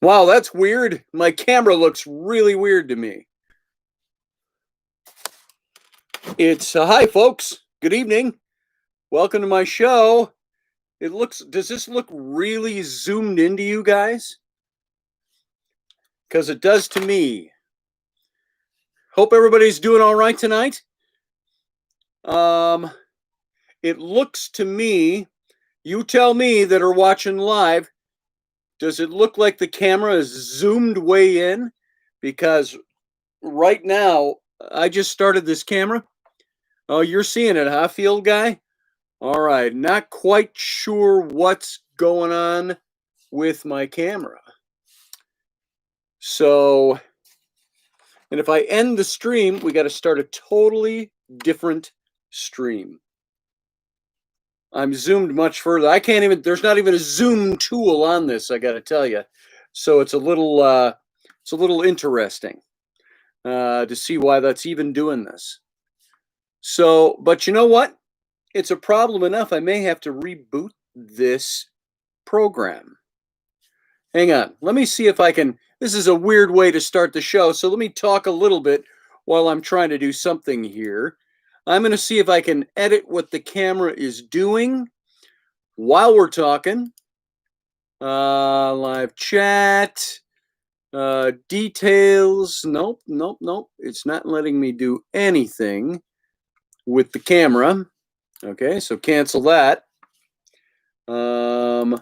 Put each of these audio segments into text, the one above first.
Wow, that's weird. My camera looks really weird to me. It's hi, folks. Good evening. Welcome to my show. Does this look really zoomed into you guys? Because it does to me. Hope everybody's doing all right tonight. It looks to me, you tell me that are watching live, does it look like the camera is zoomed way in? Because right now, I just started this camera. Oh, you're seeing it, huh, field guy? All right, not quite sure what's going on with my camera. So, and if I end the stream, we got to start a totally different stream. I'm zoomed much further. I can't even, there's not even a zoom tool on this, I got to tell you. So it's a little interesting to see why that's even doing this. So, but you know what? It's a problem enough. I may have to reboot this program. Hang on. Let me see if I can. This is a weird way to start the show. So let me talk a little bit while I'm trying to do something here. I'm going to see if I can edit what the camera is doing while we're talking. Live chat. Details. Nope. It's not letting me do anything with the camera. Okay, so cancel that. And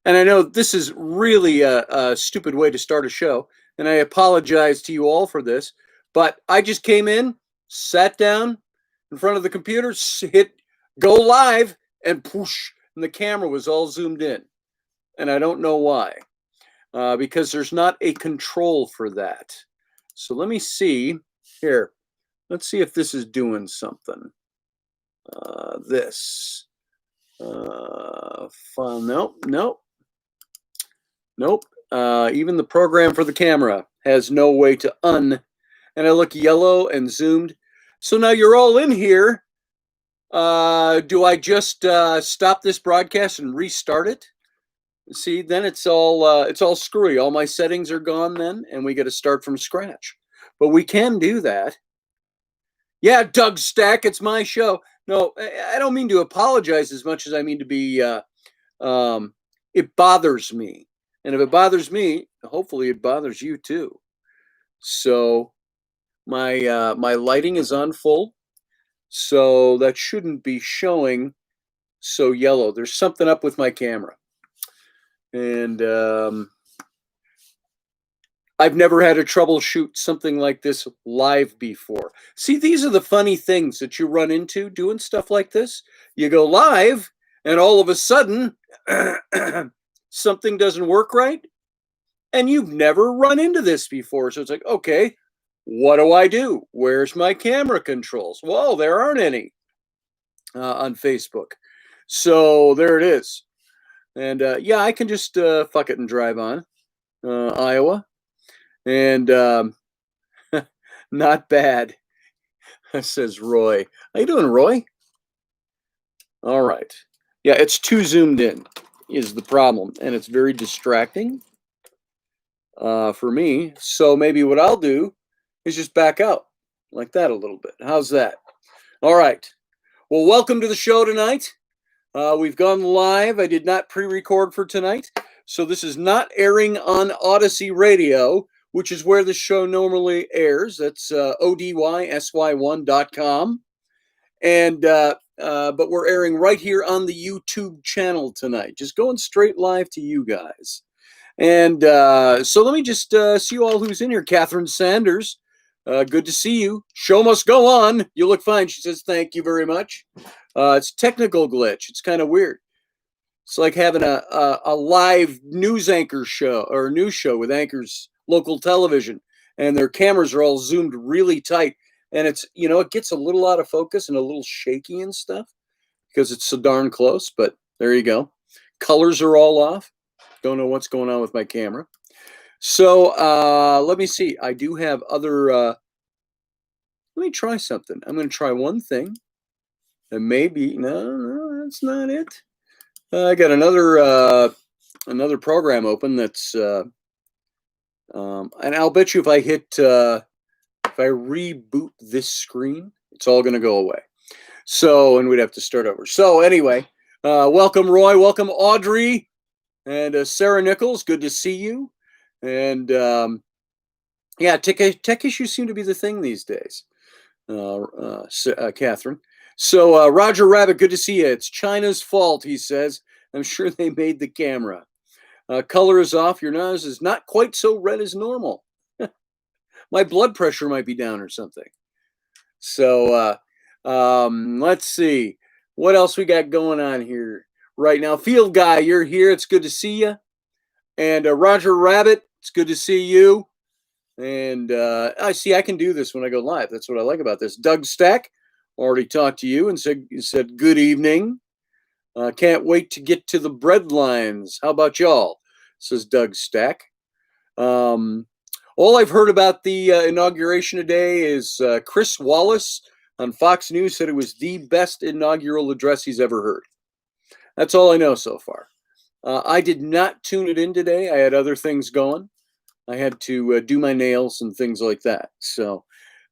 I know this is really a stupid way to start a show, and I apologize to you all for this, but I just came in, sat down in front of the computer, hit go live, and poosh, and the camera was all zoomed in. And I don't know why, because there's not a control for that. So let me see here. Let's see if this is doing something. This. Fun. Nope. Even the program for the camera has no way to and I look yellow and zoomed. So now you're all in here. Do I just stop this broadcast and restart it? See, then it's all screwy. All my settings are gone then, and we got to start from scratch. But we can do that. Yeah, Doug Stack, it's my show. No, I don't mean to apologize as much as I mean to be, it bothers me. And if it bothers me, hopefully it bothers you too. So my lighting is on full. So that shouldn't be showing so yellow. There's something up with my camera. And I've never had to troubleshoot something like this live before. See, these are the funny things that you run into doing stuff like this. You go live, and all of a sudden, something doesn't work right, and you've never run into this before. So it's like, okay, what do I do? Where's my camera controls? Well, there aren't any on Facebook. So there it is. And yeah, I can just fuck it and drive on. Iowa. And not bad, says Roy. How you doing, Roy? All right. Yeah, it's too zoomed in is the problem, and it's very distracting for me. So maybe what I'll do is just back out like that a little bit. How's that? All right. Well, welcome to the show tonight. We've gone live. I did not pre-record for tonight, so this is not airing on Odyssey Radio, which is where the show normally airs. That's odysy1.com. And but we're airing right here on the YouTube channel tonight, just going straight live to you guys. And so let me just see you all who's in here. Catherine Sanders, good to see you. Show must go on. You look fine. She says, thank you very much. It's technical glitch. It's kind of weird. It's like having a live news anchor show or news show with anchors, local television, and their cameras are all zoomed really tight. And it's, it gets a little out of focus and a little shaky and stuff because it's so darn close. But there you go. Colors are all off. Don't know what's going on with my camera. So let me see. I do have other. Let me try something. I'm going to try one thing. And maybe, no, that's not it. I got another another program open that's, and I'll bet you if I reboot this screen, it's all going to go away. So, and we'd have to start over. So anyway, welcome Roy, welcome Audrey, and Sarah Nichols. Good to see you. And yeah, tech issues seem to be the thing these days. Catherine. So Roger Rabbit, good to see you. It's China's fault, he says. I'm sure they made the camera. Color is off. Your nose is not quite so red as normal. My blood pressure might be down or something. So let's see. What else we got going on here right now? Field Guy, you're here. It's good to see you. And Roger Rabbit, it's good to see you. And I see I can do this when I go live. That's what I like about this. Doug Stack, already talked to you and said good evening. Can't wait to get to the bread lines. How about y'all? Says Doug Stack. All I've heard about the inauguration today is Chris Wallace on Fox News said it was the best inaugural address he's ever heard. That's all I know so far. I did not tune it in today. I had other things going. I had to do my nails and things like that. So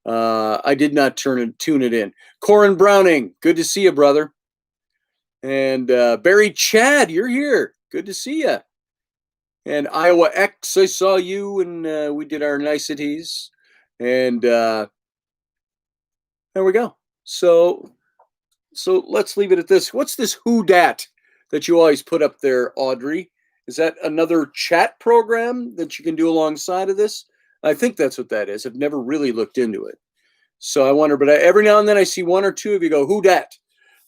I did not tune it in. Corin Browning, good to see you, brother. And Barry Chad, you're here. Good to see you. And Iowa X, I saw you, and we did our niceties. And there we go. So let's leave it at this. What's this who dat that you always put up there, Audrey? Is that another chat program that you can do alongside of this? I think that's what that is. I've never really looked into it. So I wonder, but every now and then I see one or two of you go, who dat?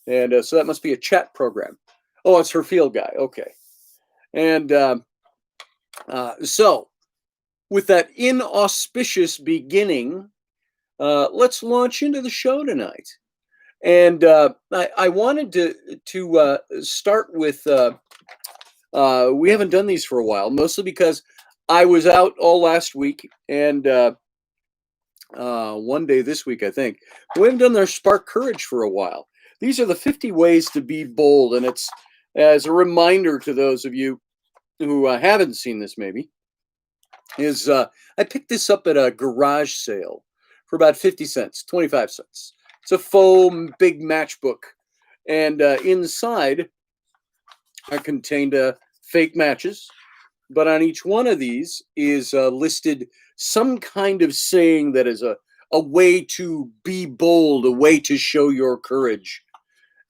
And so that must be a chat program. Oh, it's her Field Guy. Okay. And so with that inauspicious beginning, let's launch into the show tonight. And I wanted to start with, we haven't done these for a while, mostly because I was out all last week and one day this week, I think. We haven't done our Spark Courage for a while. These are the 50 ways to be bold, and it's as a reminder to those of you who haven't seen this maybe, is I picked this up at a garage sale for about 50 cents, 25 cents. It's a foam big matchbook, and inside are contained fake matches, but on each one of these is listed some kind of saying that is a way to be bold, a way to show your courage,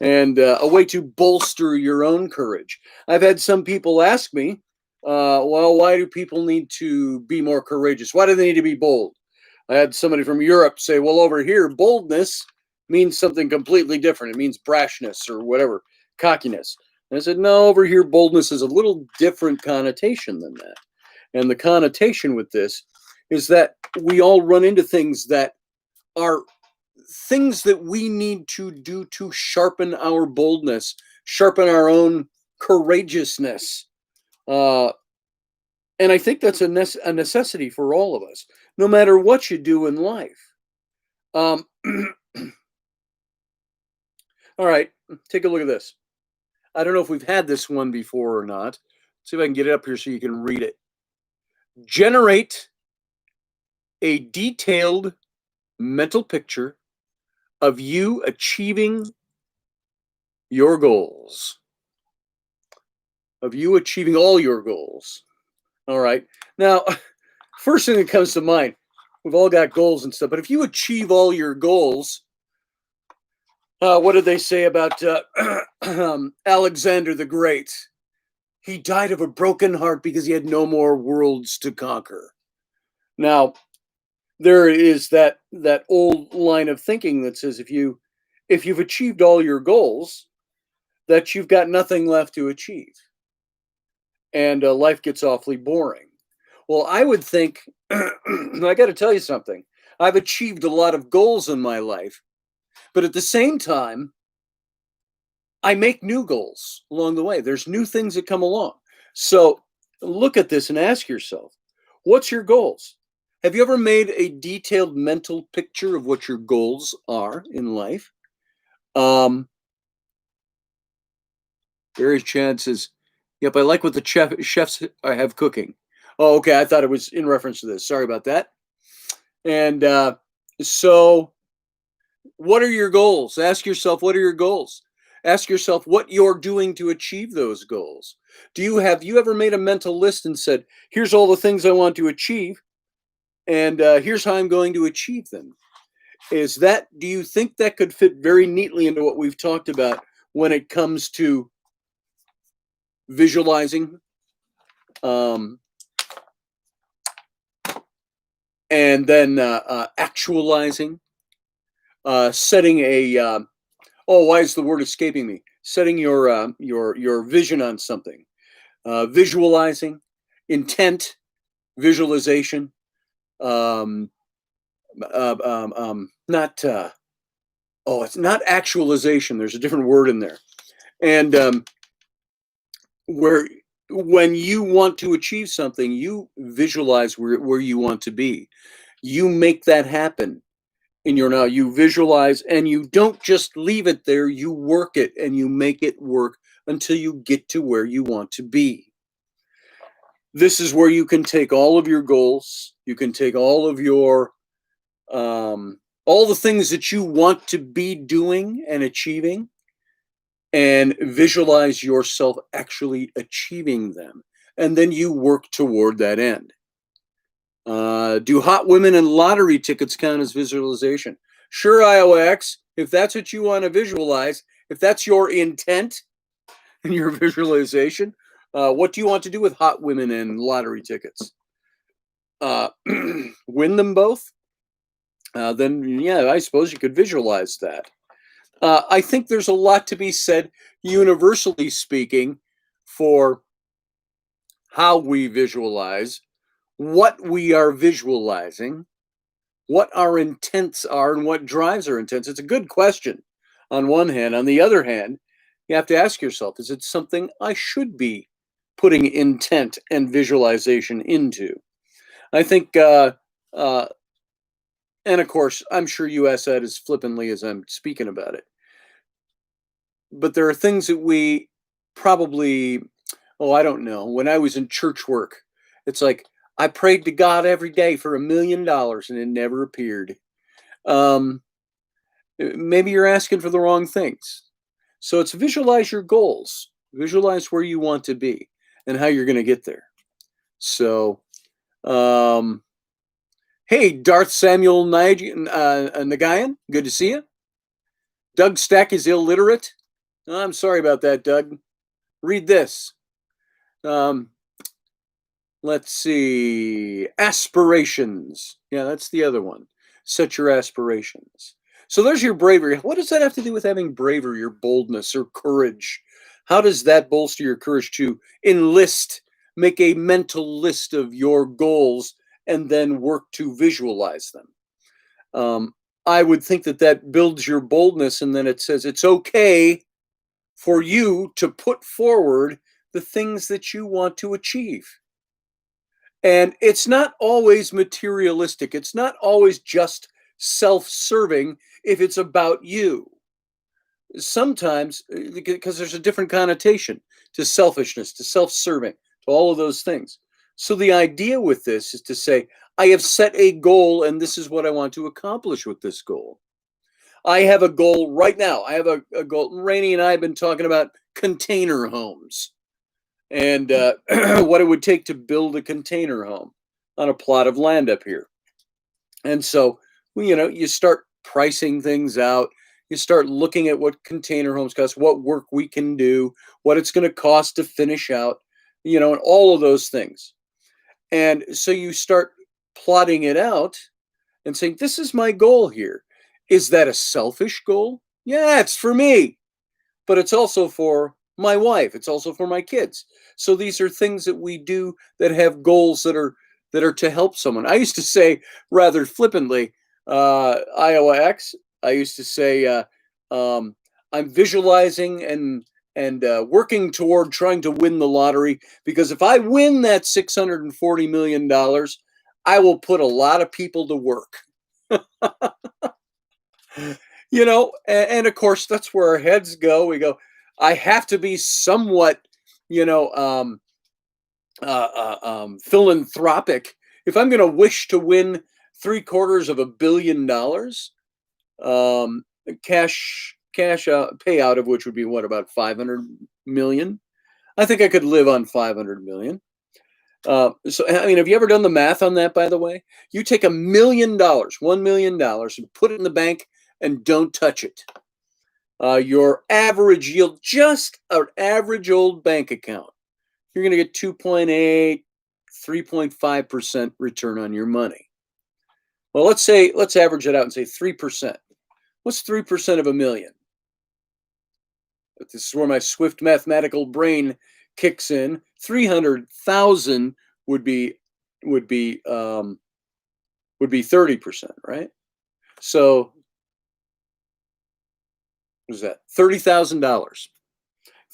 and a way to bolster your own courage. I've had some people ask me, well, why do people need to be more courageous? Why do they need to be bold? I had somebody from Europe say, well, over here, boldness means something completely different. It means brashness or whatever, cockiness. And I said, no, over here, boldness is a little different connotation than that. And the connotation with this is that we all run into things that are things that we need to do to sharpen our boldness, sharpen our own courageousness. And I think that's a necessity for all of us, no matter what you do in life. All right, take a look at this. I don't know if we've had this one before or not. Let's see if I can get it up here so you can read it. Generate a detailed mental picture of you achieving your goals. Of you achieving all your goals. All right. Now, first thing that comes to mind, we've all got goals and stuff, but if you achieve all your goals, what did they say about Alexander the Great? He died of a broken heart because he had no more worlds to conquer. Now, there is that old line of thinking that says if you've achieved all your goals, that you've got nothing left to achieve, and life gets awfully boring. Well, I would think, I got to tell you something. I've achieved a lot of goals in my life, but at the same time, I make new goals along the way. There's new things that come along. So look at this and ask yourself, what's your goals? Have you ever made a detailed mental picture of what your goals are in life? Barry Chad says, Yep, I like what the chefs have cooking. Oh, okay. I thought it was in reference to this. Sorry about that. And so, what are your goals? Ask yourself, what are your goals? Ask yourself what you're doing to achieve those goals. Have you ever made a mental list and said, here's all the things I want to achieve, and here's how I'm going to achieve them? Do you think that could fit very neatly into what we've talked about when it comes to visualizing, um, and then actualizing, setting a why is the word escaping me? Setting your vision on something, visualizing, intent, visualization, um, not it's not actualization. There's a different word in there, and where when you want to achieve something, you visualize where you want to be. You make that happen in your now. You visualize and you don't just leave it there, you work it and you make it work until you get to where you want to be. This is where you can take all of your goals, you can take all of your all the things that you want to be doing and achieving, and visualize yourself actually achieving them. And then you work toward that end. Do hot women and lottery tickets count as visualization? Sure, IOX, if that's what you want to visualize, if that's your intent and your visualization, what do you want to do with hot women and lottery tickets? Win them both? Then, yeah, I suppose you could visualize that. I think there's a lot to be said, universally speaking, for how we visualize, what we are visualizing, what our intents are, and what drives our intents. It's a good question on one hand. On the other hand, you have to ask yourself, is it something I should be putting intent and visualization into? I think, and of course, I'm sure you ask that as flippantly as I'm speaking about it. But there are things that we probably, I don't know. When I was in church work, it's like I prayed to God every day for $1,000,000 and it never appeared. Um, Maybe you're asking for the wrong things. So it's visualize your goals, visualize where you want to be and how you're going to get there. So, um, hey, Darth Samuel Nagayan, good to see you. Doug Stack is illiterate. I'm sorry about that, Doug. Read this. Let's see. Aspirations. Yeah, that's the other one. Set your aspirations. So there's your bravery. What does that have to do with having bravery or boldness or courage? How does that bolster your courage to enlist, make a mental list of your goals, and then work to visualize them? I would think that that builds your boldness, and then it says it's okay for you to put forward the things that you want to achieve. And it's not always materialistic. It's not always just self-serving if it's about you. Sometimes, because there's a different connotation to selfishness, to self-serving, to all of those things. So the idea with this is to say, I have set a goal and this is what I want to accomplish with this goal. I have a goal right now. I have a goal. Rainey and I have been talking about container homes and what it would take to build a container home on a plot of land up here. And so, you start pricing things out. You start looking at what container homes cost, what work we can do, what it's going to cost to finish out, and all of those things. And so you start plotting it out and saying, this is my goal here. Is that a selfish goal? Yeah, it's for me, but it's also for my wife. It's also for my kids. So these are things that we do that have goals that are to help someone. I used to say rather flippantly, IOX. I used to say I'm visualizing and working toward trying to win the lottery, because if I win that $640 million, I will put a lot of people to work. And of course, that's where our heads go. We go, I have to be somewhat, philanthropic. If I'm going to wish to win $750 million, cash payout of which would be what, about 500 million. I think I could live on 500 million. So, I mean, have you ever done the math on that, by the way? You take $1 million, $1 million, and put it in the bank and don't touch it. Your average yield, just an average old bank account, you're going to get 2.8, 3.5% return on your money. Well, let's average it out and say 3%. What's 3% of $1 million? But this is where my swift mathematical brain kicks in. 300,000 would be 30%, right? So what is that? $30,000.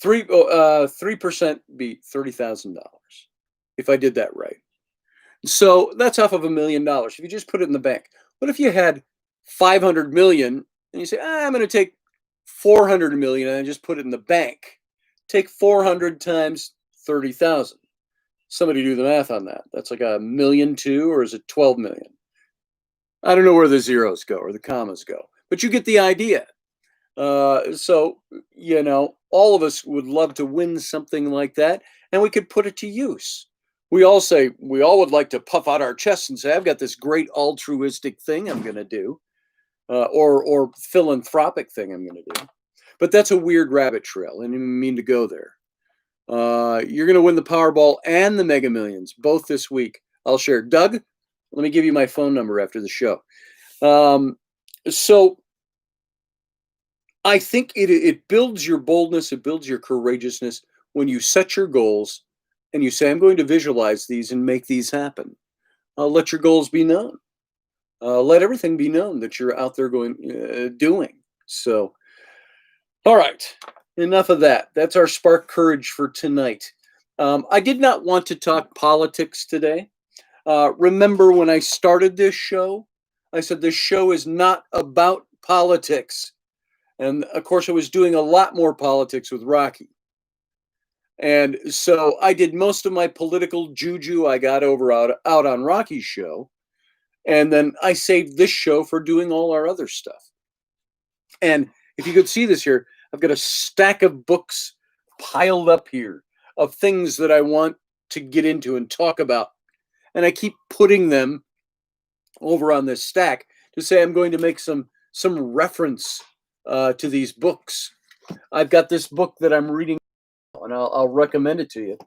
3% be $30,000 if I did that right. So that's off of $1 million. If you just put it in the bank, what if you had 500 million and you say, I'm going to take 400 million and I just put it in the bank? Take 400 times 30,000. Somebody do the math on that. That's like $1.2 million, or is it 12 million? I don't know where the zeros go or the commas go, but you get the idea. So, all of us would love to win something like that, and we could put it to use. We all would like to puff out our chests and say, I've got this great altruistic thing I'm going to do, or philanthropic thing I'm going to do. But that's a weird rabbit trail. I didn't mean to go there. You're going to win the Powerball and the Mega Millions, both this week. I'll share. Doug, let me give you my phone number after the show. So I think it builds your boldness, it builds your courageousness when you set your goals and you say, I'm going to visualize these and make these happen. Let your goals be known. Let everything be known that you're out there doing. So, all right, enough of that. That's our Spark Courage for tonight. I did not want to talk politics today. Remember when I started this show, I said this show is not about politics. And of course, I was doing a lot more politics with Rocky. And so I did most of my political juju I got out on Rocky's show. And then I saved this show for doing all our other stuff. And if you could see this here, I've got a stack of books piled up here of things that I want to get into and talk about. And I keep putting them over on this stack to say I'm going to make some reference to these books. I've got this book that I'm reading, and I'll recommend it to you.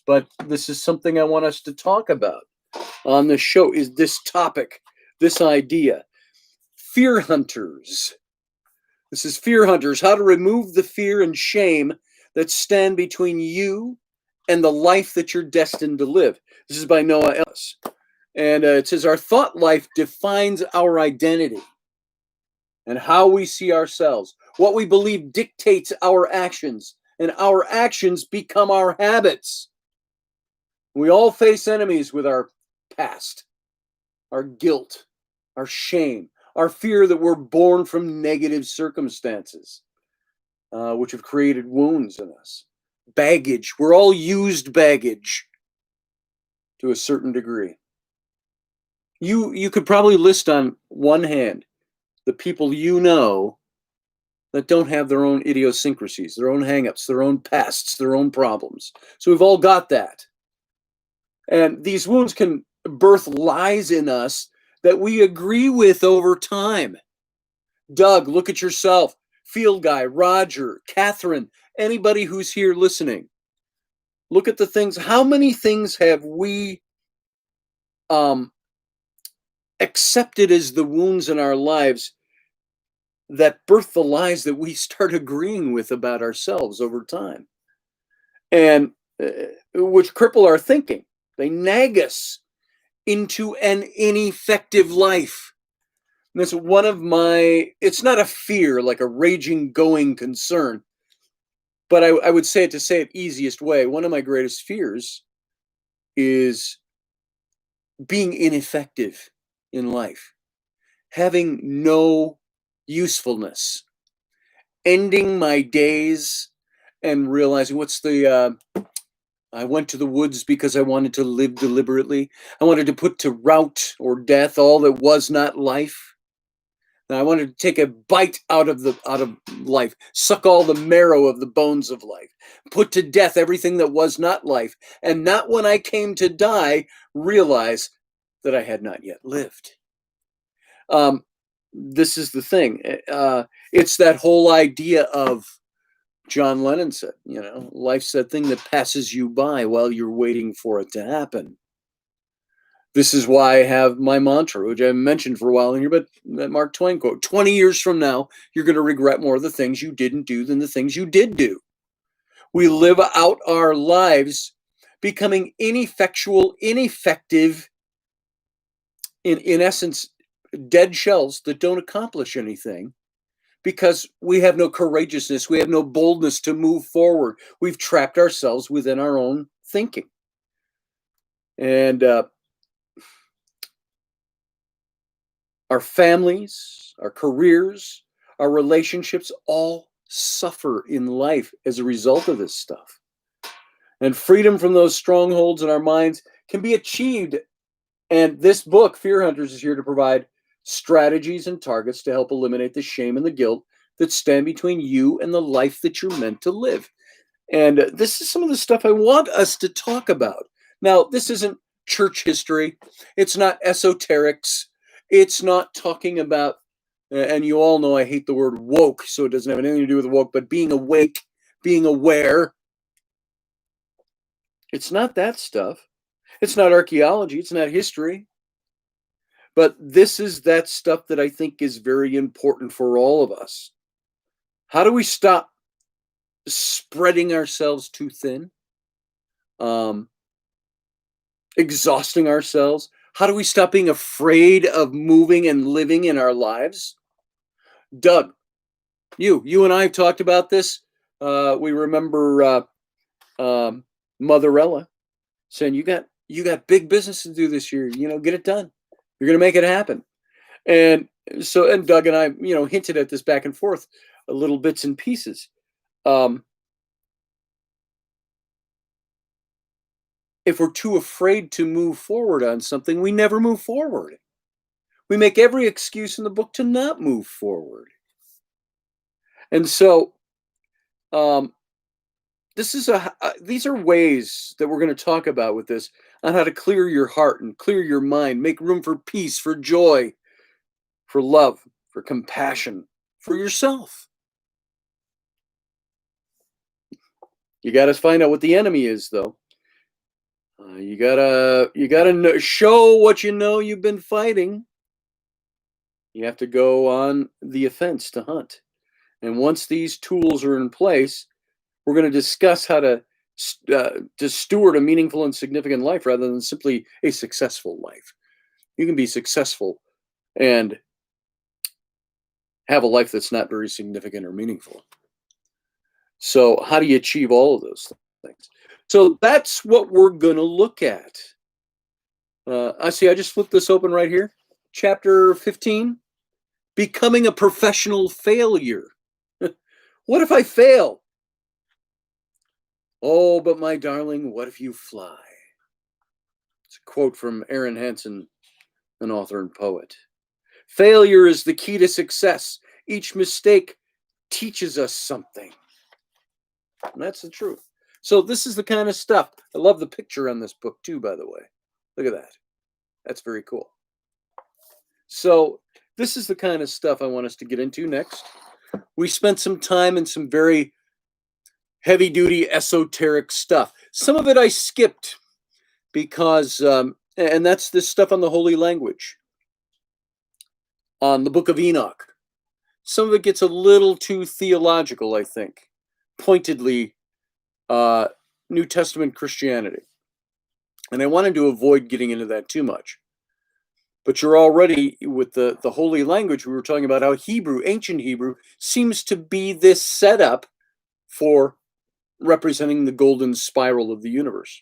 But this is something I want us to talk about on this show, is this topic, this idea. Fear Hunters. This is Fear Hunters, how to remove the fear and shame that stand between you and the life that you're destined to live. This is by Noah Ellis. And it says, our thought life defines our identity and how we see ourselves. What we believe dictates our actions, and our actions become our habits. We all face enemies with our past, our guilt, our shame, our fear that we're born from negative circumstances, which have created wounds in us. Baggage. We're all used baggage to a certain degree. You could probably list on one hand the people you know that don't have their own idiosyncrasies, their own hangups, their own pasts, their own problems. So we've all got that. And these wounds can birth lies in us that we agree with over time. Doug, look at yourself. Field Guy, Roger, Catherine, anybody who's here listening. Look at the things. How many things have we accepted as the wounds in our lives that birth the lies that we start agreeing with about ourselves over time, and which cripple our thinking? They nag us into an ineffective life. And that's one of it's not a fear, like a raging, going concern, but I would say it to say it easiest way. One of my greatest fears is being ineffective in life, having no usefulness, ending my days and realizing, what's the I went to the woods because I wanted to live deliberately. I wanted to put to rout or death all that was not life. And I wanted to take a bite out of life, suck all the marrow of the bones of life, put to death everything that was not life, and not when I came to die realize that I had not yet lived. This is the thing. It's that whole idea of John Lennon said, life's that thing that passes you by while you're waiting for it to happen. This is why I have my mantra, which I mentioned for a while in here, but that Mark Twain quote, 20 years from now, you're going to regret more of the things you didn't do than the things you did do. We live out our lives becoming ineffectual, ineffective, in essence, dead shells that don't accomplish anything because we have no courageousness, we have no boldness to move forward. We've trapped ourselves within our own thinking. And our families, our careers, our relationships all suffer in life as a result of this stuff. And freedom from those strongholds in our minds can be achieved. And this book, Fear Hunters, is here to provide strategies and targets to help eliminate the shame and the guilt that stand between you and the life that you're meant to live. And this is some of the stuff I want us to talk about. Now, this isn't church history. It's not esoterics. It's not talking about, and you all know I hate the word woke, so it doesn't have anything to do with woke, but being awake, being aware. It's not that stuff. It's not archaeology. It's not history. But this is that stuff that I think is very important for all of us. How do we stop spreading ourselves too thin? Exhausting ourselves? How do we stop being afraid of moving and living in our lives? Doug, you and I have talked about this. We remember Motherella saying, you got big business to do this year. Get it done. You're going to make it happen. And Doug and I, hinted at this back and forth, little bits and pieces. If we're too afraid to move forward on something, we never move forward. We make every excuse in the book to not move forward. And so, these are ways that we're going to talk about with this on how to clear your heart and clear your mind, make room for peace, for joy, for love, for compassion, for yourself. You got to find out what the enemy is, though. You gotta show what you know you've been fighting. You have to go on the offense to hunt. And once these tools are in place, we're going to discuss how to steward a meaningful and significant life rather than simply a successful life. You can be successful and have a life that's not very significant or meaningful. So how do you achieve all of those things? So that's what we're going to look at. I just flipped this open right here. Chapter 15, becoming a professional failure. What if I fail? Oh, but my darling, what if you fly? It's a quote from Aaron Hansen, an author and poet. Failure is the key to success. Each mistake teaches us something. And that's the truth. So this is the kind of stuff. I love the picture on this book too, by the way. Look at that. That's very cool. So this is the kind of stuff I want us to get into next. We spent some time in some very heavy-duty esoteric stuff. Some of it I skipped because, and that's this stuff on the holy language, on the book of Enoch. Some of it gets a little too theological, I think, pointedly New Testament Christianity. And I wanted to avoid getting into that too much. But you're already, with the holy language, we were talking about how Hebrew, ancient Hebrew, seems to be this setup for representing the golden spiral of the universe.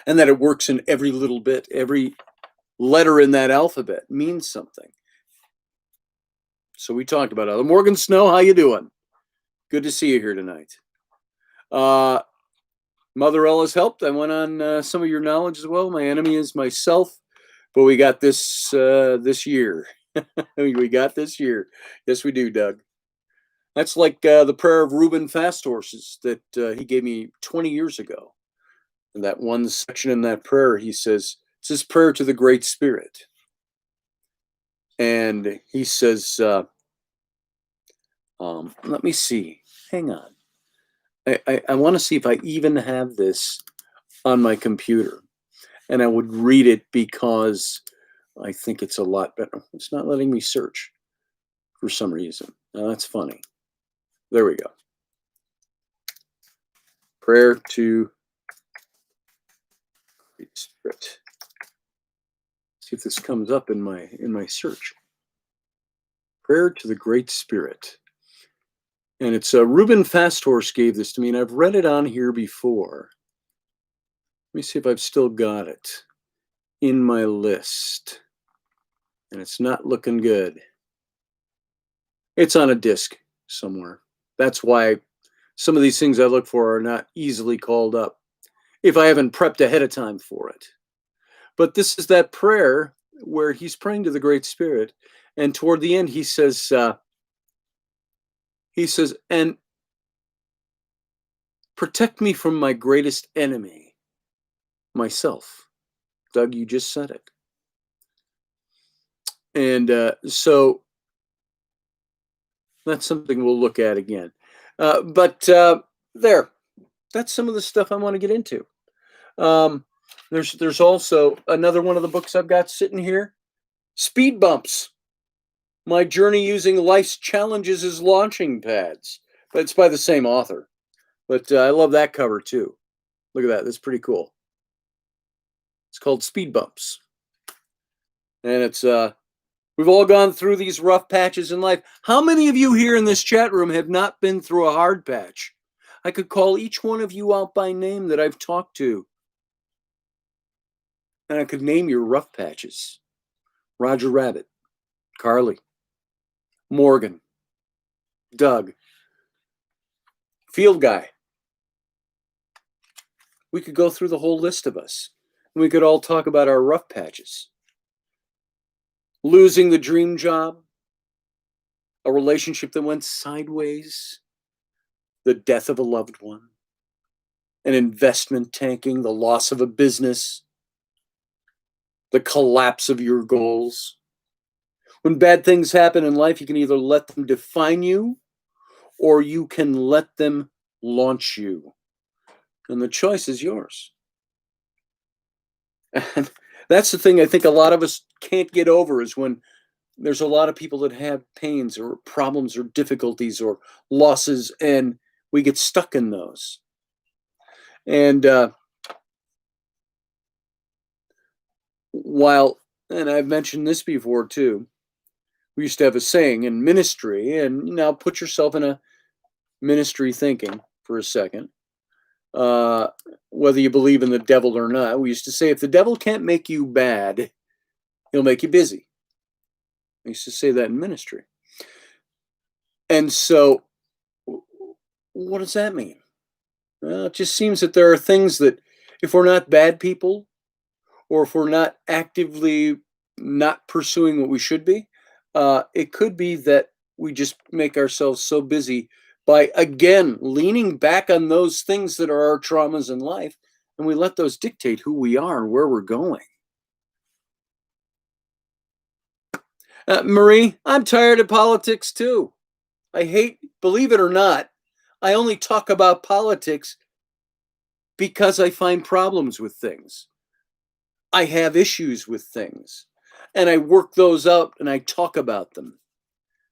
And that it works in every little bit, every letter in that alphabet means something. So we talked about it. Morgan Snow, how you doing? Good to see you here tonight. Mother Ella's helped. I went on some of your knowledge as well. My enemy is myself. But we got this year. We got this year. Yes, we do, Doug. That's like the prayer of Reuben Fast Horses that he gave me 20 years ago. In that one section in that prayer, he says, it's his prayer to the Great Spirit. And he says, let me see. Hang on. I want to see if I even have this on my computer. And I would read it because I think it's a lot better. It's not letting me search for some reason. Now, that's funny. There we go. Prayer to Great Spirit. See if this comes up in my search. Prayer to the Great Spirit. And it's Reuben Fasthorse gave this to me, and I've read it on here before. Let me see if I've still got it in my list. And it's not looking good. It's on a disc somewhere. That's why some of these things I look for are not easily called up if I haven't prepped ahead of time for it. But this is that prayer where he's praying to the Great Spirit. And toward the end, he says, and protect me from my greatest enemy, myself. Doug, you just said it. And so that's something we'll look at again. But there, that's some of the stuff I want to get into. There's also another one of the books I've got sitting here, Speed Bumps, My Journey Using Life's Challenges as Launching Pads. But it's by the same author. But I love that cover too. Look at that. That's pretty cool. It's called Speed Bumps. And it's we've all gone through these rough patches in life. How many of you here in this chat room have not been through a hard patch? I could call each one of you out by name that I've talked to. And I could name your rough patches. Roger Rabbit, Carly, Morgan, Doug, Field Guy. We could go through the whole list of us. And we could all talk about our rough patches. Losing the dream job, a relationship that went sideways, the death of a loved one, an investment tanking, the loss of a business, the collapse of your goals. When bad things happen in life, you can either let them define you or you can let them launch you. And the choice is yours. And that's the thing I think a lot of us can't get over is when there's a lot of people that have pains or problems or difficulties or losses, and we get stuck in those. And and I've mentioned this before too, we used to have a saying in ministry, and now put yourself in a ministry thinking for a second. Whether you believe in the devil or not, we used to say, if the devil can't make you bad, he'll make you busy. I used to say that in ministry. And so, what does that mean? Well, it just seems that there are things that if we're not bad people, or if we're not actively not pursuing what we should be, it could be that we just make ourselves so busy by, again, leaning back on those things that are our traumas in life, and we let those dictate who we are and where we're going. Marie, I'm tired of politics too. Believe it or not, I only talk about politics because I find problems with things. I have issues with things, and I work those out and I talk about them.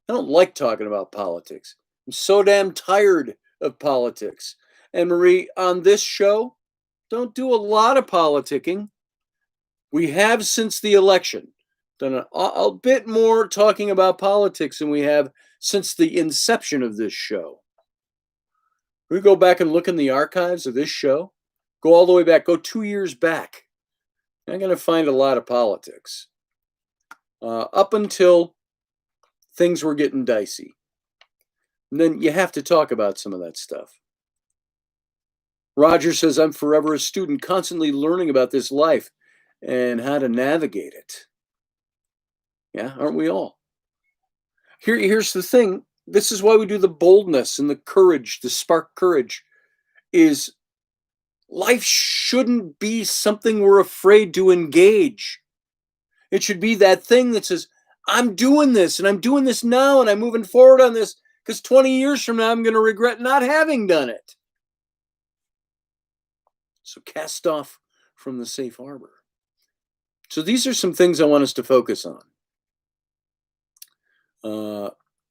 I don't like talking about politics. I'm so damn tired of politics. And Marie, on this show, don't do a lot of politicking. We have since the election done a bit more talking about politics than we have since the inception of this show. We go back and look in the archives of this show, go all the way back, go 2 years back. You're not going to find a lot of politics. Up until things were getting dicey. And then you have to talk about some of that stuff. Roger says, I'm forever a student, constantly learning about this life and how to navigate it. Yeah, aren't we all? Here's the thing. This is why we do the boldness and the courage, the spark courage, is life shouldn't be something we're afraid to engage. It should be that thing that says, I'm doing this and I'm doing this now and I'm moving forward on this because 20 years from now, I'm going to regret not having done it. So cast off from the safe harbor. So these are some things I want us to focus on.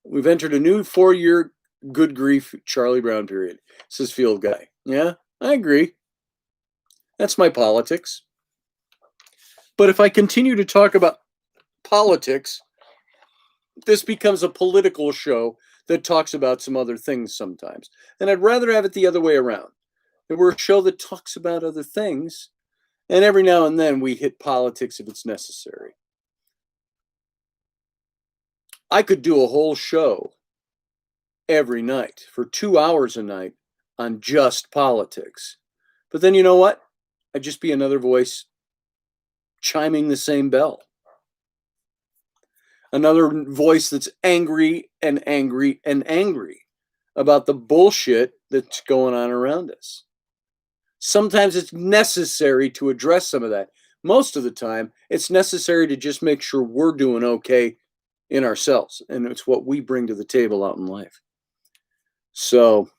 We've entered a new 4-year good grief Charlie Brown period, says Field Guy. Yeah, I agree. That's my politics. But if I continue to talk about politics, this becomes a political show that talks about some other things sometimes. And I'd rather have it the other way around. That we're a show that talks about other things, and every now and then we hit politics if it's necessary. I could do a whole show every night for 2 hours a night on just politics. But then you know what? I'd just be another voice chiming the same bell. Another voice that's angry and angry and angry about the bullshit that's going on around us. Sometimes it's necessary to address some of that. Most of the time, it's necessary to just make sure we're doing okay in ourselves. And it's what we bring to the table out in life. So,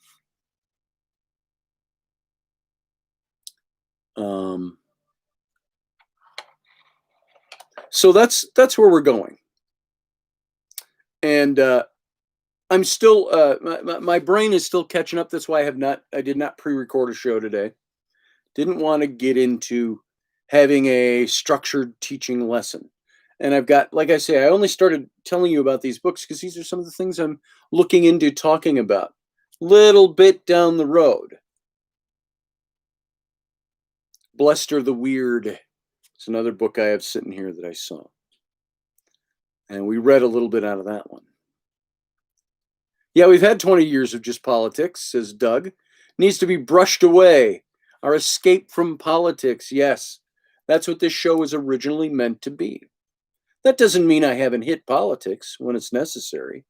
that's where we're going. And I'm still, my brain is still catching up. That's why I did not pre-record a show today. Didn't want to get into having a structured teaching lesson. And I've got, like I say, I only started telling you about these books because these are some of the things I'm looking into talking about. Little bit down the road. Blether the Weird. It's another book I have sitting here that I saw. And we read a little bit out of that one. Yeah, we've had 20 years of just politics, says Doug. Needs to be brushed away. Our escape from politics. Yes, that's what this show was originally meant to be. That doesn't mean I haven't hit politics when it's necessary.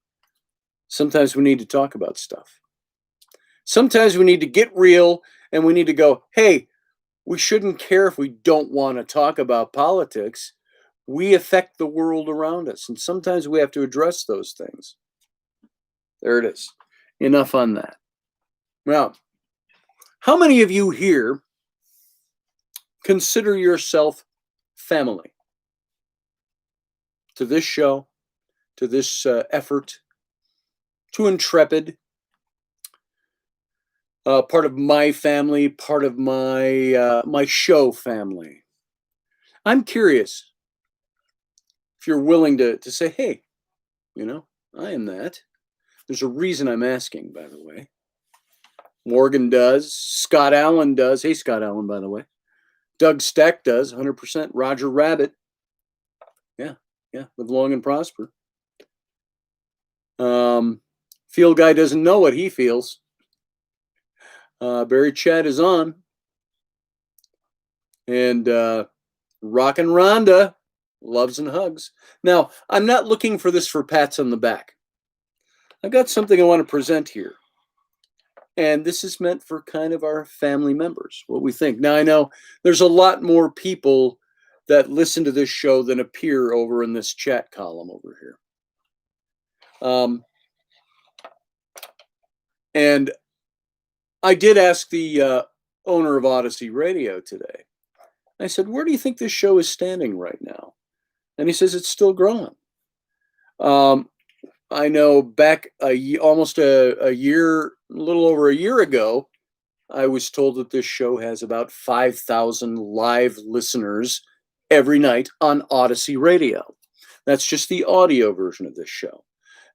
Sometimes we need to talk about stuff. Sometimes we need to get real and we need to go, hey, we shouldn't care if we don't want to talk about politics. We affect the world around us. And sometimes we have to address those things. There it is. Enough on that. Now, how many of you here consider yourself family to this show, to this effort, to Intrepid, part of my family, part of my show family? I'm curious if you're willing to say, hey, I am that. There's a reason I'm asking, by the way. Morgan does. Scott Allen does. Hey, Scott Allen, by the way. Doug Steck does, 100%. Roger Rabbit. Yeah. Live long and prosper. Field Guy doesn't know what he feels. Barry Chad is on. And Rockin' Rhonda loves and hugs. Now, I'm not looking for this for pats on the back. I've got something I want to present here. And this is meant for kind of our family members, what we think. Now, I know there's a lot more people that listen to this show than appear over in this chat column over here. And I did ask the owner of Odyssey Radio today. I said, where do you think this show is standing right now? And he says it's still growing. I know back almost a year, a little over a year ago, I was told that this show has about 5,000 live listeners every night on Odyssey Radio. That's just the audio version of this show.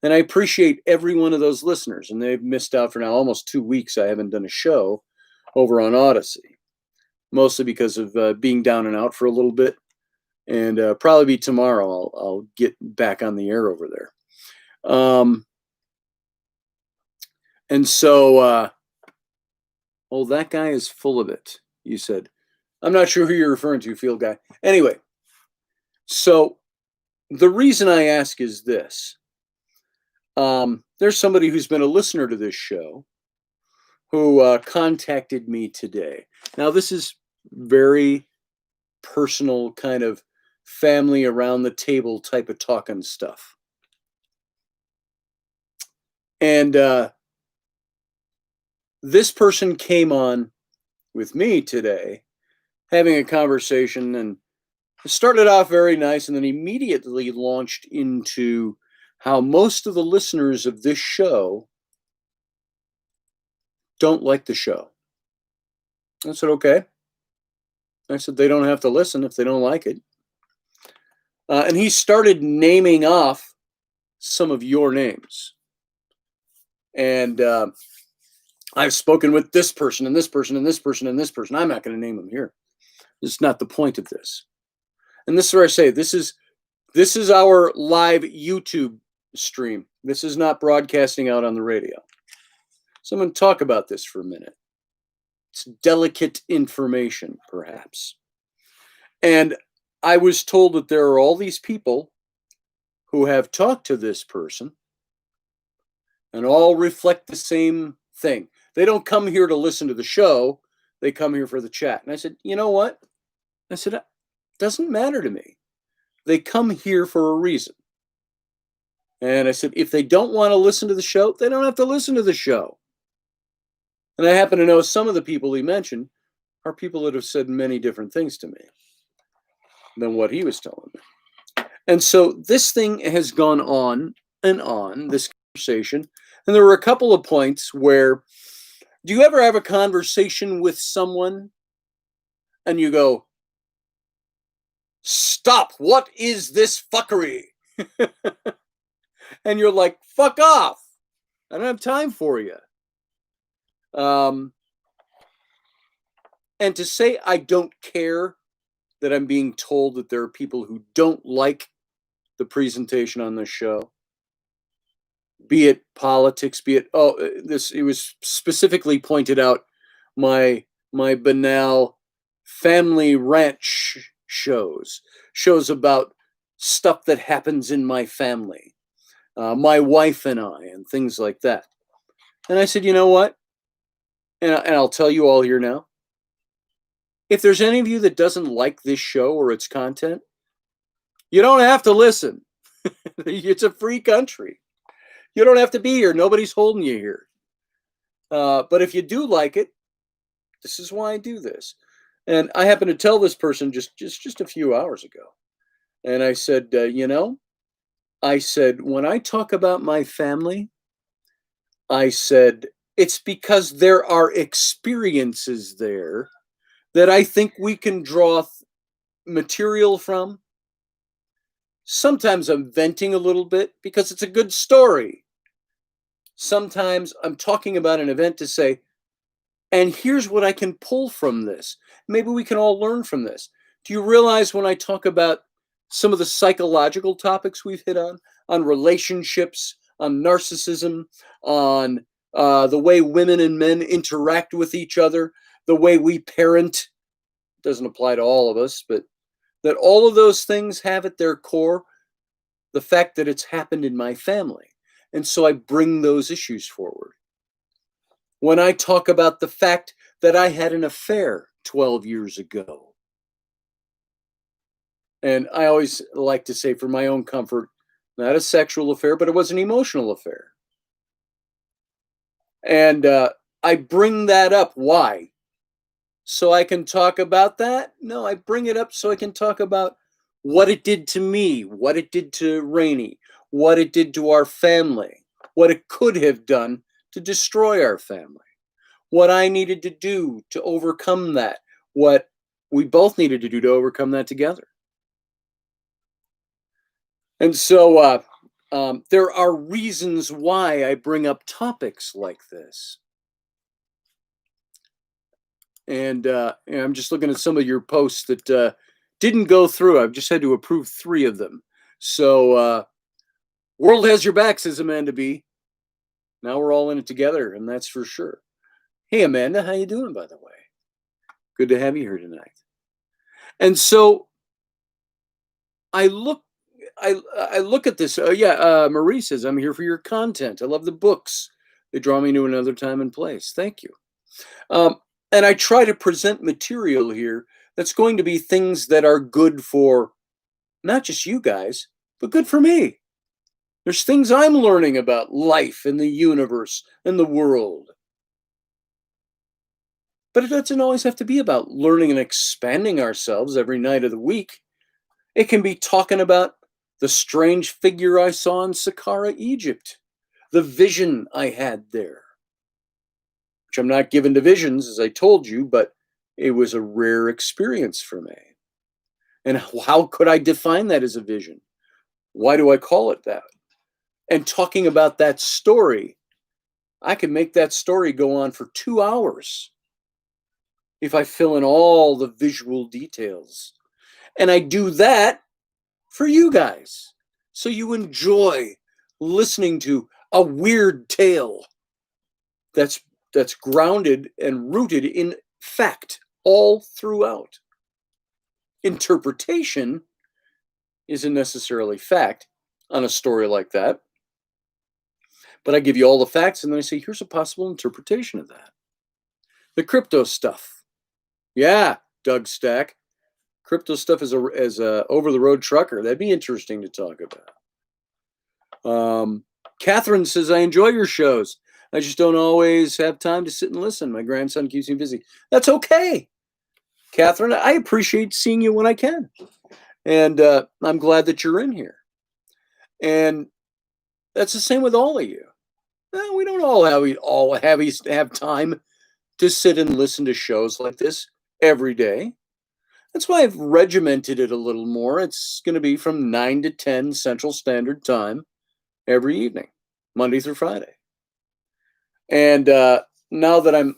And I appreciate every one of those listeners. And they've missed out for now almost 2 weeks. I haven't done a show over on Odyssey, mostly because of being down and out for a little bit. And probably be tomorrow I'll get back on the air over there. And so Oh, that guy is full of it, you said. I'm not sure who you're referring to, field guy. Anyway, so the reason I ask is this. There's somebody who's been a listener to this show who contacted me today. Now, this is very personal, kind of family around the table type of talking stuff. And this person came on with me today, having a conversation, and it started off very nice, and then immediately launched into how most of the listeners of this show don't like the show. I said, okay. I said, they don't have to listen if they don't like it. And he started naming off some of your names. And I've spoken with this person and this person and this person and this person. I'm not going to name them here. It's not the point of this. And this is where I say this is our live YouTube stream. This is not broadcasting out on the radio. So I'm going to talk about this for a minute. It's delicate information, perhaps. And I was told that there are all these people who have talked to this person and all reflect the same thing. They don't come here to listen to the show. They come here for the chat. And I said, you know what? I said, it doesn't matter to me. They come here for a reason. And I said, if they don't want to listen to the show, they don't have to listen to the show. And I happen to know some of the people he mentioned are people that have said many different things to me than what he was telling me. And so this thing has gone on and on, this conversation. And there were a couple of points where, do you ever have a conversation with someone and you go, stop, what is this fuckery? And you're like, fuck off. I don't have time for you. And to say I don't care that I'm being told that there are people who don't like the presentation on this show, be it politics, be it it was specifically pointed out my banal family ranch shows about stuff that happens in my family, my wife and I, and things like that. And I said, you know what? And I'll tell you all here now. If there's any of you that doesn't like this show or its content, you don't have to listen. It's a free country. You don't have to be here. Nobody's holding you here. But if you do like it, this is why I do this. And I happened to tell this person just a few hours ago. And I said, I said, when I talk about my family, I said, it's because there are experiences there that I think we can draw material from. Sometimes I'm venting a little bit because it's a good story. Sometimes I'm talking about an event to say, and here's what I can pull from this. Maybe we can all learn from this. Do you realize when I talk about some of the psychological topics we've hit on relationships, on narcissism, on the way women and men interact with each other, the way we parent, doesn't apply to all of us, but that all of those things have at their core the fact that it's happened in my family. And so I bring those issues forward. When I talk about the fact that I had an affair 12 years ago, and I always like to say for my own comfort, not a sexual affair, but it was an emotional affair. And I bring that up. Why? So I can talk about that? No, I bring it up so I can talk about what it did to me, what it did to Rainey, what it did to our family, what it could have done to destroy our family, what I needed to do to overcome that, what we both needed to do to overcome that together. And so there are reasons why I bring up topics like this. And I'm just looking at some of your posts that didn't go through. I've just had to approve 3 of them. So world has your back, says Amanda B. Now we're all in it together, and that's for sure. Hey, Amanda, how you doing, by the way? Good to have you here tonight. And so I look, I look at this. Marie says, I'm here for your content. I love the books. They draw me to another time and place. Thank you. Um, and I try to present material here that's going to be things that are good for not just you guys, but good for me. There's things I'm learning about life and the universe and the world. But it doesn't always have to be about learning and expanding ourselves every night of the week. It can be talking about the strange figure I saw in Saqqara, Egypt, the vision I had there, which I'm not given to visions, as I told you, but it was a rare experience for me. And how could I define that as a vision? Why do I call it that? And talking about that story, I can make that story go on for 2 hours if I fill in all the visual details. And I do that for you guys, so you enjoy listening to a weird tale that's grounded and rooted in fact all throughout. Interpretation isn't necessarily fact on a story like that, but I give you all the facts and then I say, here's a possible interpretation of that. The crypto stuff. Yeah, Doug Stack. Crypto stuff as a over-the-road trucker. That'd be interesting to talk about. Catherine says, I enjoy your shows. I just don't always have time to sit and listen. My grandson keeps me busy. That's okay, Catherine. I appreciate seeing you when I can. And I'm glad that you're in here. And that's the same with all of you. We don't all have time to sit and listen to shows like this every day. That's why I've regimented it a little more. It's going to be from 9 to 10 Central Standard Time every evening, Monday through Friday. And now that I'm,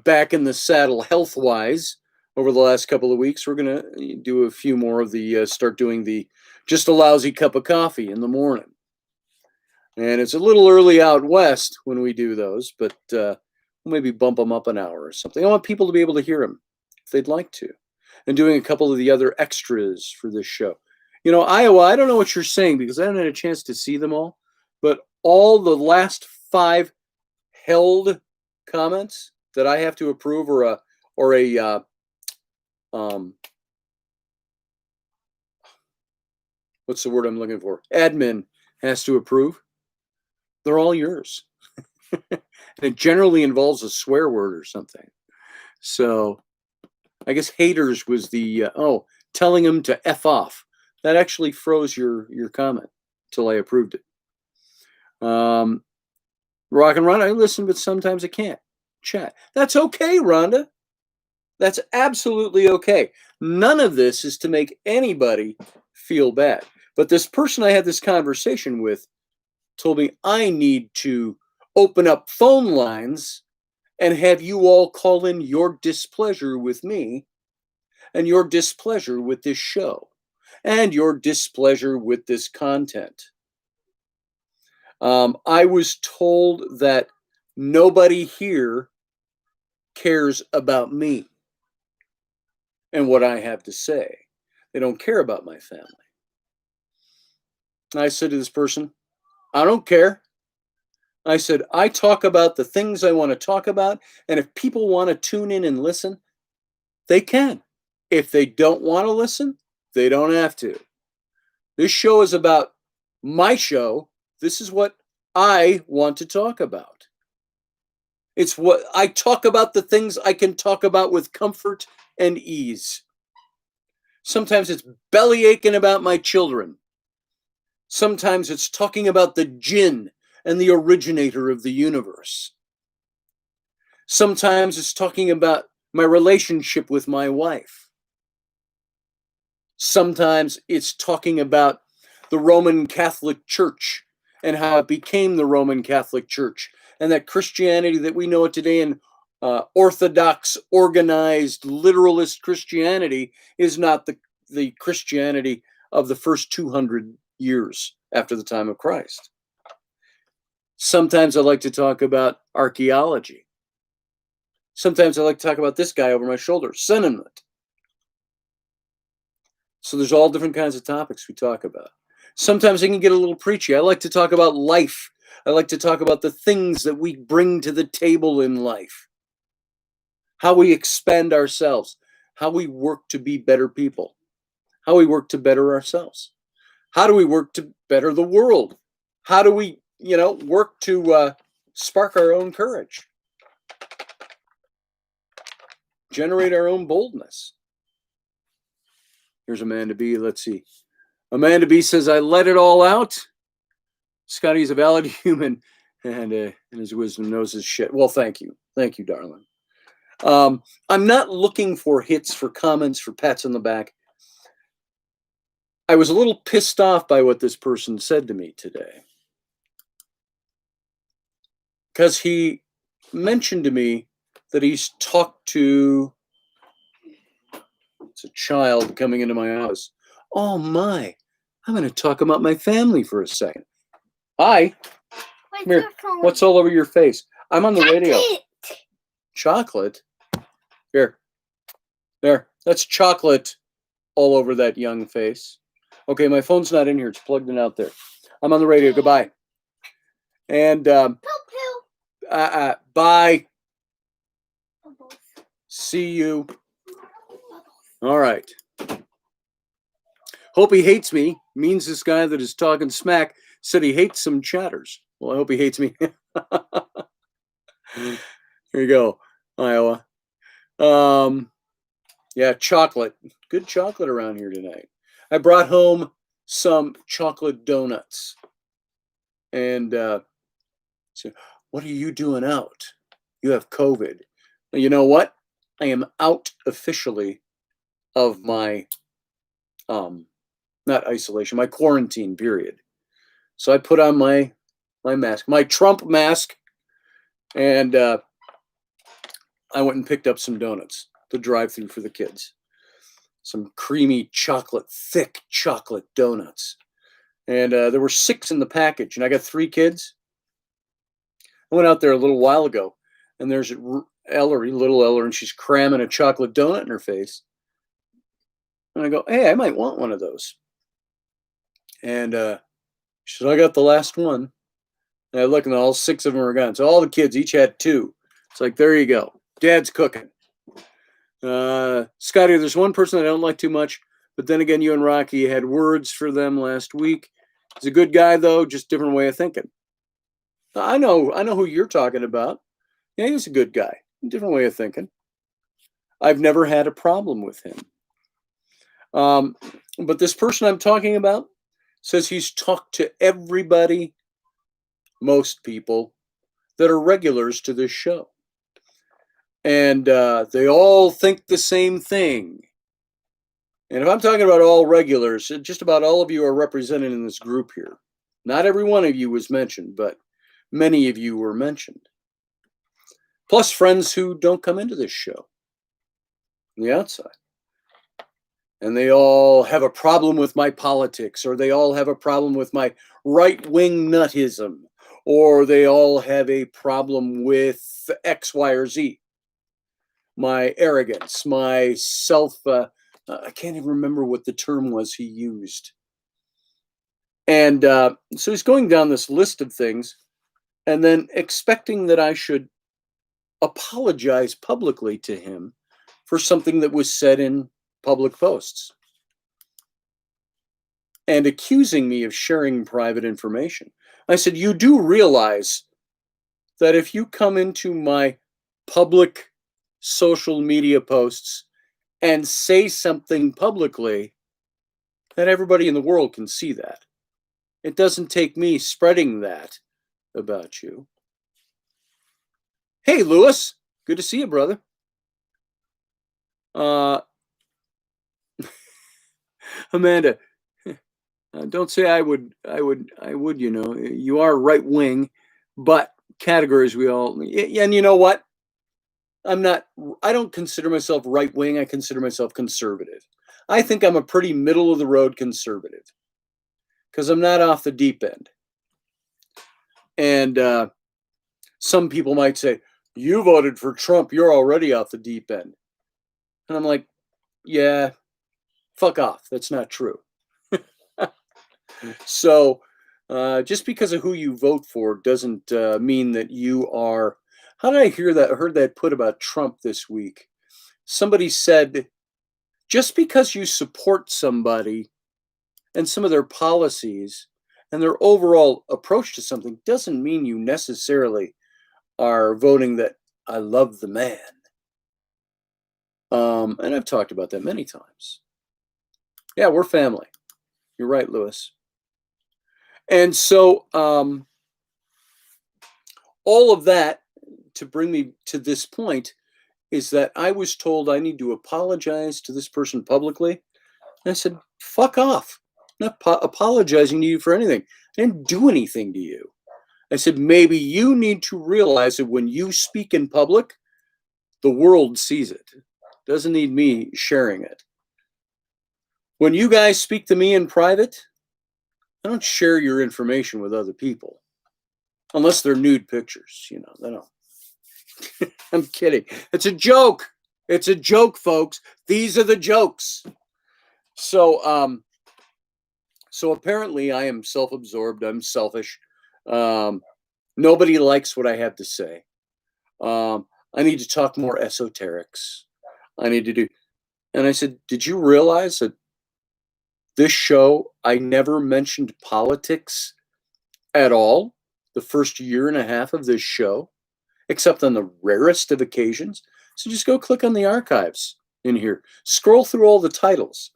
back in the saddle health-wise over the last couple of weeks, we're going to do a few more of start doing the just a lousy cup of coffee in the morning. And it's a little early out west when we do those, but we'll maybe bump them up an hour or something. I want people to be able to hear them if they'd like to. And doing a couple of the other extras for this show. Iowa, I don't know what you're saying because I haven't had a chance to see them all, but all the last 5 held comments that I have to approve or a what's the word I'm looking for? Admin has to approve. They're all yours. And it generally involves a swear word or something. So I guess haters was the, telling them to F off. That actually froze your comment until I approved it. Rock and Run, I listen, but sometimes I can't chat. That's okay, Rhonda. That's absolutely okay. None of this is to make anybody feel bad. But this person I had this conversation with told me I need to open up phone lines and have you all call in your displeasure with me and your displeasure with this show and your displeasure with this content. I was told that nobody here cares about me and what I have to say. They don't care about my family. I said to this person, I don't care. I said, I talk about the things I want to talk about, and if people want to tune in and listen, they can. If they don't want to listen, they don't have to. This show is about my show. This is what I want to talk about. It's what I talk about, the things I can talk about with comfort and ease. Sometimes it's belly aching about my children. Sometimes it's talking about the jinn and the originator of the universe. Sometimes it's talking about my relationship with my wife. Sometimes it's talking about the Roman Catholic Church and how it became the Roman Catholic Church, and that Christianity that we know it today in Orthodox, organized, literalist Christianity is not the Christianity of the first 200 years after the time of Christ. Sometimes I like to talk about archaeology. Sometimes I like to talk about this guy over my shoulder, sentiment. So there's all different kinds of topics we talk about. Sometimes I can get a little preachy. I like to talk about life. I like to talk about the things that we bring to the table in life, how we expand ourselves, how we work to be better people, how we work to better ourselves. How do we work to better the world? How do we, work to spark our own courage, generate our own boldness? Here's Amanda B. Let's see. Amanda B says, I let it all out. Scotty is a valid human and his wisdom knows his shit. Well, thank you. Thank you, darling. I'm not looking for hits, for comments, for pats on the back. I was a little pissed off by what this person said to me today. Because he mentioned to me that he's talked to, it's a child coming into my house. Oh my, I'm going to talk about my family for a second. Hi. Come here. What's all over your face? I'm on the radio. Chocolate? Here. There. That's chocolate all over that young face. Okay, my phone's not in here. It's plugged in out there. I'm on the radio. Goodbye. And bye. See you. All right. Hope he hates me. Means this guy that is talking smack said he hates some chatters. Well, I hope he hates me. Here you go, Iowa. Yeah, chocolate. Good chocolate around here tonight. I brought home some chocolate donuts. And so, what are you doing out? You have COVID. Well, you know what? I am out officially of my not isolation, my quarantine period. So I put on my mask, my Trump mask, and I went and picked up some donuts, the drive-through for the kids. Some creamy chocolate, thick chocolate donuts. And there were 6 in the package, and I got 3 kids. I went out there a little while ago, and there's Ellery, little Ellery, and she's cramming a chocolate donut in her face. And I go, hey, I might want one of those. And she said, I got the last one. And I look, and all 6 of them are gone. So all the kids each had 2. It's like, there you go. Dad's cooking. Scotty, there's one person I don't like too much, but then again, you and Rocky had words for them last week. He's a good guy, though, just different way of thinking. I know who you're talking about. Yeah, he's a good guy. Different way of thinking. I've never had a problem with him. But this person I'm talking about says he's talked to everybody, most people, that are regulars to this show. And they all think the same thing. And if I'm talking about all regulars, just about all of you are represented in this group here. Not every one of you was mentioned, but many of you were mentioned. Plus friends who don't come into this show on the outside. And they all have a problem with my politics, or they all have a problem with my right-wing nuttism, or they all have a problem with X, Y, or Z. My arrogance, my self, I can't even remember what the term was he used. And so he's going down this list of things and then expecting that I should apologize publicly to him for something that was said in public posts. And accusing me of sharing private information. I said, you do realize that if you come into my public social media posts and say something publicly, that everybody in the world can see that. It doesn't take me spreading that about you. Hey, Lewis, good to see you, brother. Amanda, don't say I would, you are right wing, but categories we all, and you know what? I don't consider myself right wing. I consider myself conservative. I think I'm a pretty middle of the road conservative because I'm not off the deep end. And some people might say, you voted for Trump, you're already off the deep end. And I'm like, yeah, fuck off. That's not true. So just because of who you vote for doesn't mean that you are. How did I hear that? I heard that put about Trump this week. Somebody said, just because you support somebody and some of their policies and their overall approach to something doesn't mean you necessarily are voting that I love the man. And I've talked about that many times. Yeah, we're family. You're right, Lewis. And so all of that to bring me to this point is that I was told I need to apologize to this person publicly. And I said, fuck off. I'm not apologizing to you for anything. I didn't do anything to you. I said, maybe you need to realize that when you speak in public, the world sees it. Doesn't need me sharing it. When you guys speak to me in private, I don't share your information with other people. Unless they're nude pictures, you know, they don't. I'm kidding. It's a joke. It's a joke, folks. These are the jokes. So, so apparently I am self-absorbed. I'm selfish. Nobody likes what I have to say. I need to talk more esoterics. I need to do. And I said, did you realize that this show, I never mentioned politics at all the first year and a half of this show, except on the rarest of occasions? So just go click on the archives in here. Scroll through all the titles.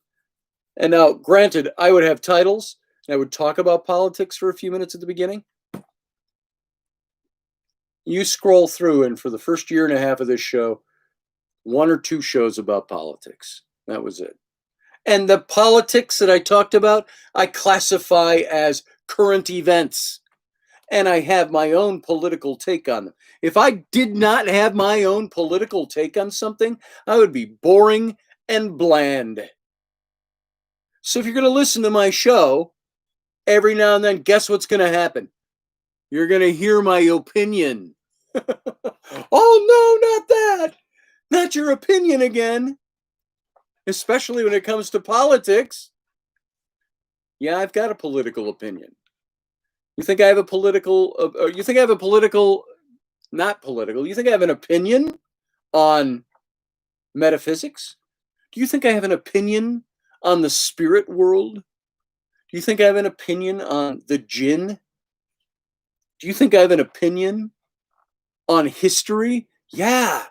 And now, granted, I would have titles, and I would talk about politics for a few minutes at the beginning. You scroll through, and for the first year and a half of this show, 1 or 2 shows about politics. That was it. And the politics that I talked about, I classify as current events. And I have my own political take on them. If I did not have my own political take on something, I would be boring and bland. So if you're going to listen to my show, every now and then, guess what's going to happen? You're going to hear my opinion. Oh, no, not that. Not your opinion again. Especially when it comes to politics. Yeah, I've got a political opinion. You think I have a political, you think I have a political, not political, you think I have an opinion on metaphysics? Do you think I have an opinion on the spirit world? Do you think I have an opinion on the jinn? Do you think I have an opinion on history? Yeah,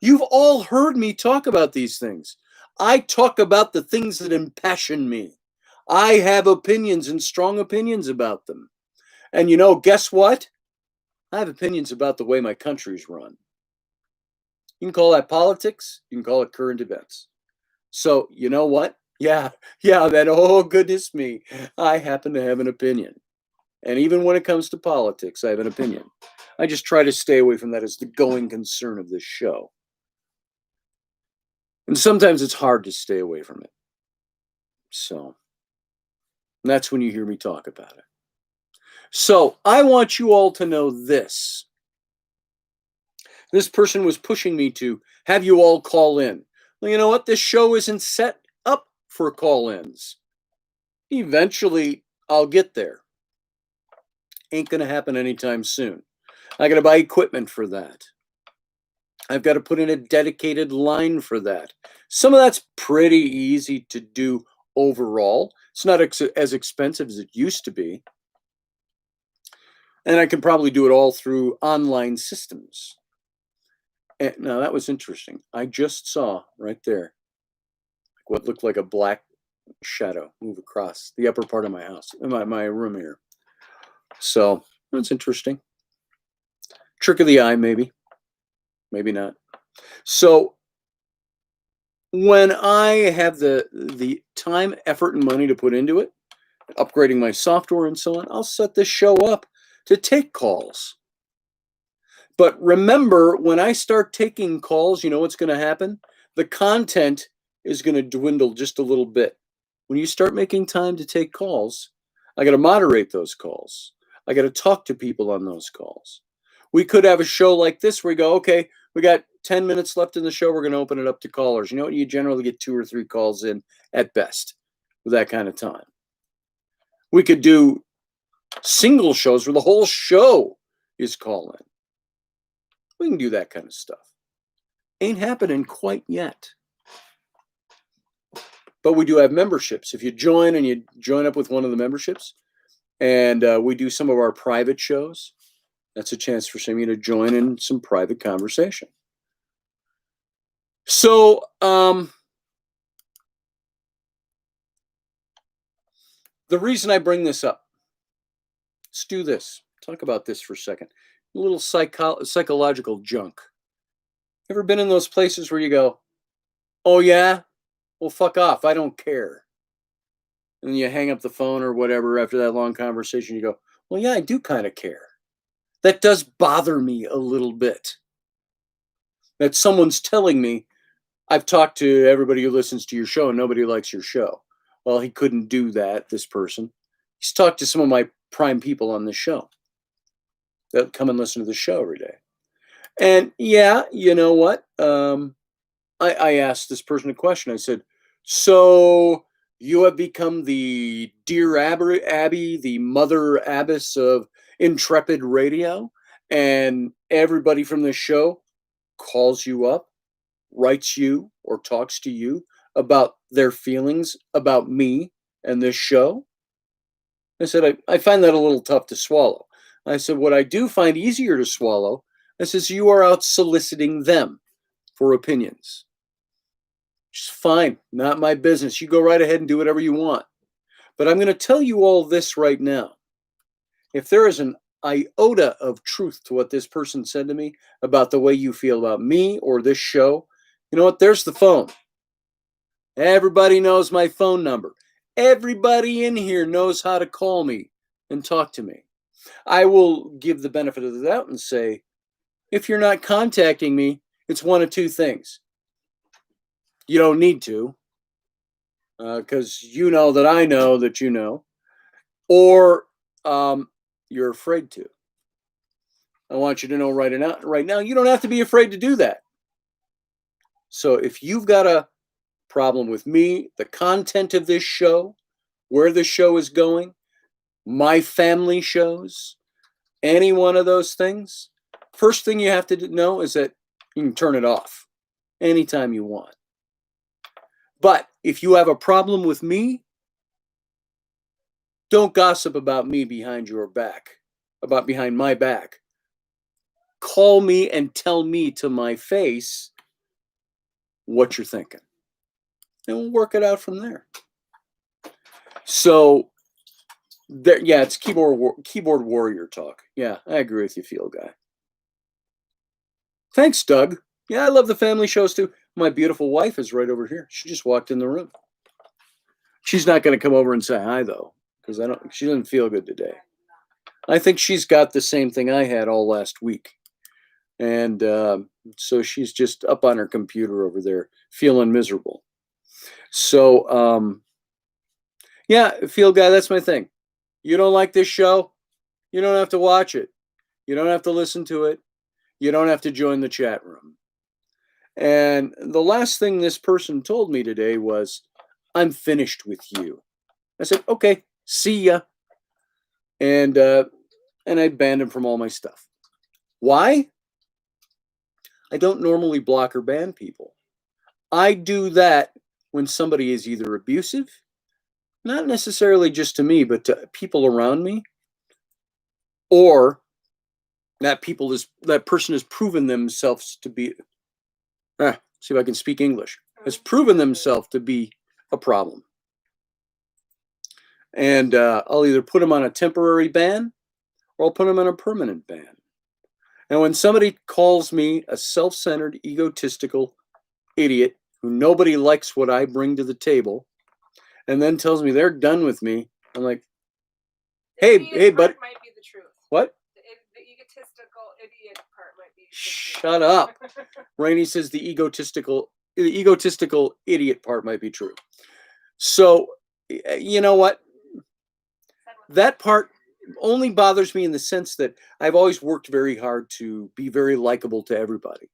you've all heard me talk about these things. I talk about the things that impassion me. I have opinions and strong opinions about them. And you know, guess what? I have opinions about the way my country's run. You can call that politics. You can call it current events. So, you know what? Yeah, that, oh, goodness me. I happen to have an opinion. And even when it comes to politics, I have an opinion. I just try to stay away from that as the going concern of this show. And sometimes it's hard to stay away from it. So that's when you hear me talk about it. So I want you all to know this. This person was pushing me to have you all call in. Well, you know what? This show isn't set up for call-ins. Eventually, I'll get there. Ain't going to happen anytime soon. I got to buy equipment for that. I've got to put in a dedicated line for that. Some of that's pretty easy to do overall. It's not as expensive as it used to be. And I can probably do it all through online systems. And now that was interesting. I just saw right there what looked like a black shadow move across the upper part of my house, my room here. So that's interesting. Trick of the eye, maybe. Maybe not. So when I have the time, effort, and money to put into it, upgrading my software and so on, I'll set this show up to take calls. But remember, when I start taking calls, you know what's going to happen? The content is going to dwindle just a little bit. When you start making time to take calls, I got to moderate those calls. I got to talk to people on those calls. We could have a show like this where we go, okay, we got 10 minutes left in the show. We're going to open it up to callers. You know what? You generally get 2 or 3 calls in at best with that kind of time. We could do single shows where the whole show is call-in. We can do that kind of stuff. Ain't happening quite yet. But we do have memberships. If you join and you join up with one of the memberships, and we do some of our private shows, that's a chance for some of you to join in some private conversation. So, the reason I bring this up, let's do this. Talk about this for a second. A little psychological junk. Ever been in those places where you go, oh yeah? Well, fuck off. I don't care. And you hang up the phone or whatever after that long conversation. You go, well, yeah, I do kind of care. That does bother me a little bit. That someone's telling me, I've talked to everybody who listens to your show and nobody likes your show. Well, he couldn't do that, this person. He's talked to some of my prime people on this show that come and listen to the show every day. And yeah, you know what? I asked this person a question. I said, so you have become the dear Abby, the mother abbess of Intrepid Radio, and everybody from this show calls you up, writes you, or talks to you about their feelings about me and this show? I said, I find that a little tough to swallow. I said, what I do find easier to swallow, I says, you are out soliciting them for opinions. Just fine, not my business. You go right ahead and do whatever you want. But I'm going to tell you all this right now. If there is an iota of truth to what this person said to me about the way you feel about me or this show, you know what? There's the phone. Everybody knows my phone number. Everybody in here knows how to call me and talk to me. I will give the benefit of the doubt and say, if you're not contacting me, it's one of two things. You don't need to, because you know that I know that you know, or you're afraid to. I want you to know right now, you don't have to be afraid to do that. So if you've got a problem with me, the content of this show, where the show is going, my family shows, any one of those things, first thing you have to know is that you can turn it off anytime you want. But if you have a problem with me, don't gossip about me behind your back, behind my back. Call me and tell me to my face what you're thinking. And we'll work it out from there. So, yeah, it's keyboard warrior talk. Yeah, I agree with you, Field Guy. Thanks, Doug. Yeah, I love the family shows too. My beautiful wife is right over here. She just walked in the room. She's not going to come over and say hi though, because she doesn't feel good today. I think she's got the same thing I had all last week. And so she's just up on her computer over there, feeling miserable. So, yeah, Field Guy, that's my thing. You don't like this show? You don't have to watch it. You don't have to listen to it. You don't have to join the chat room. And the last thing this person told me today was, I'm finished with you. I said, okay, see ya. And I banned him from all my stuff. Why? I don't normally block or ban people. I do that when somebody is either abusive, not necessarily just to me, but to people around me, or that person has proven themselves to be, see if I can speak English, has proven themselves to be a problem. And I'll either put them on a temporary ban or I'll put them on a permanent ban. And when somebody calls me a self-centered, egotistical idiot who nobody likes what I bring to the table, and then tells me they're done with me, I'm like, hey, bud. Might be the truth. What? The egotistical idiot part might be. Shut up. Rainey says the egotistical idiot part might be true. So, you know what? That part only bothers me in the sense that I've always worked very hard to be very likable to everybody.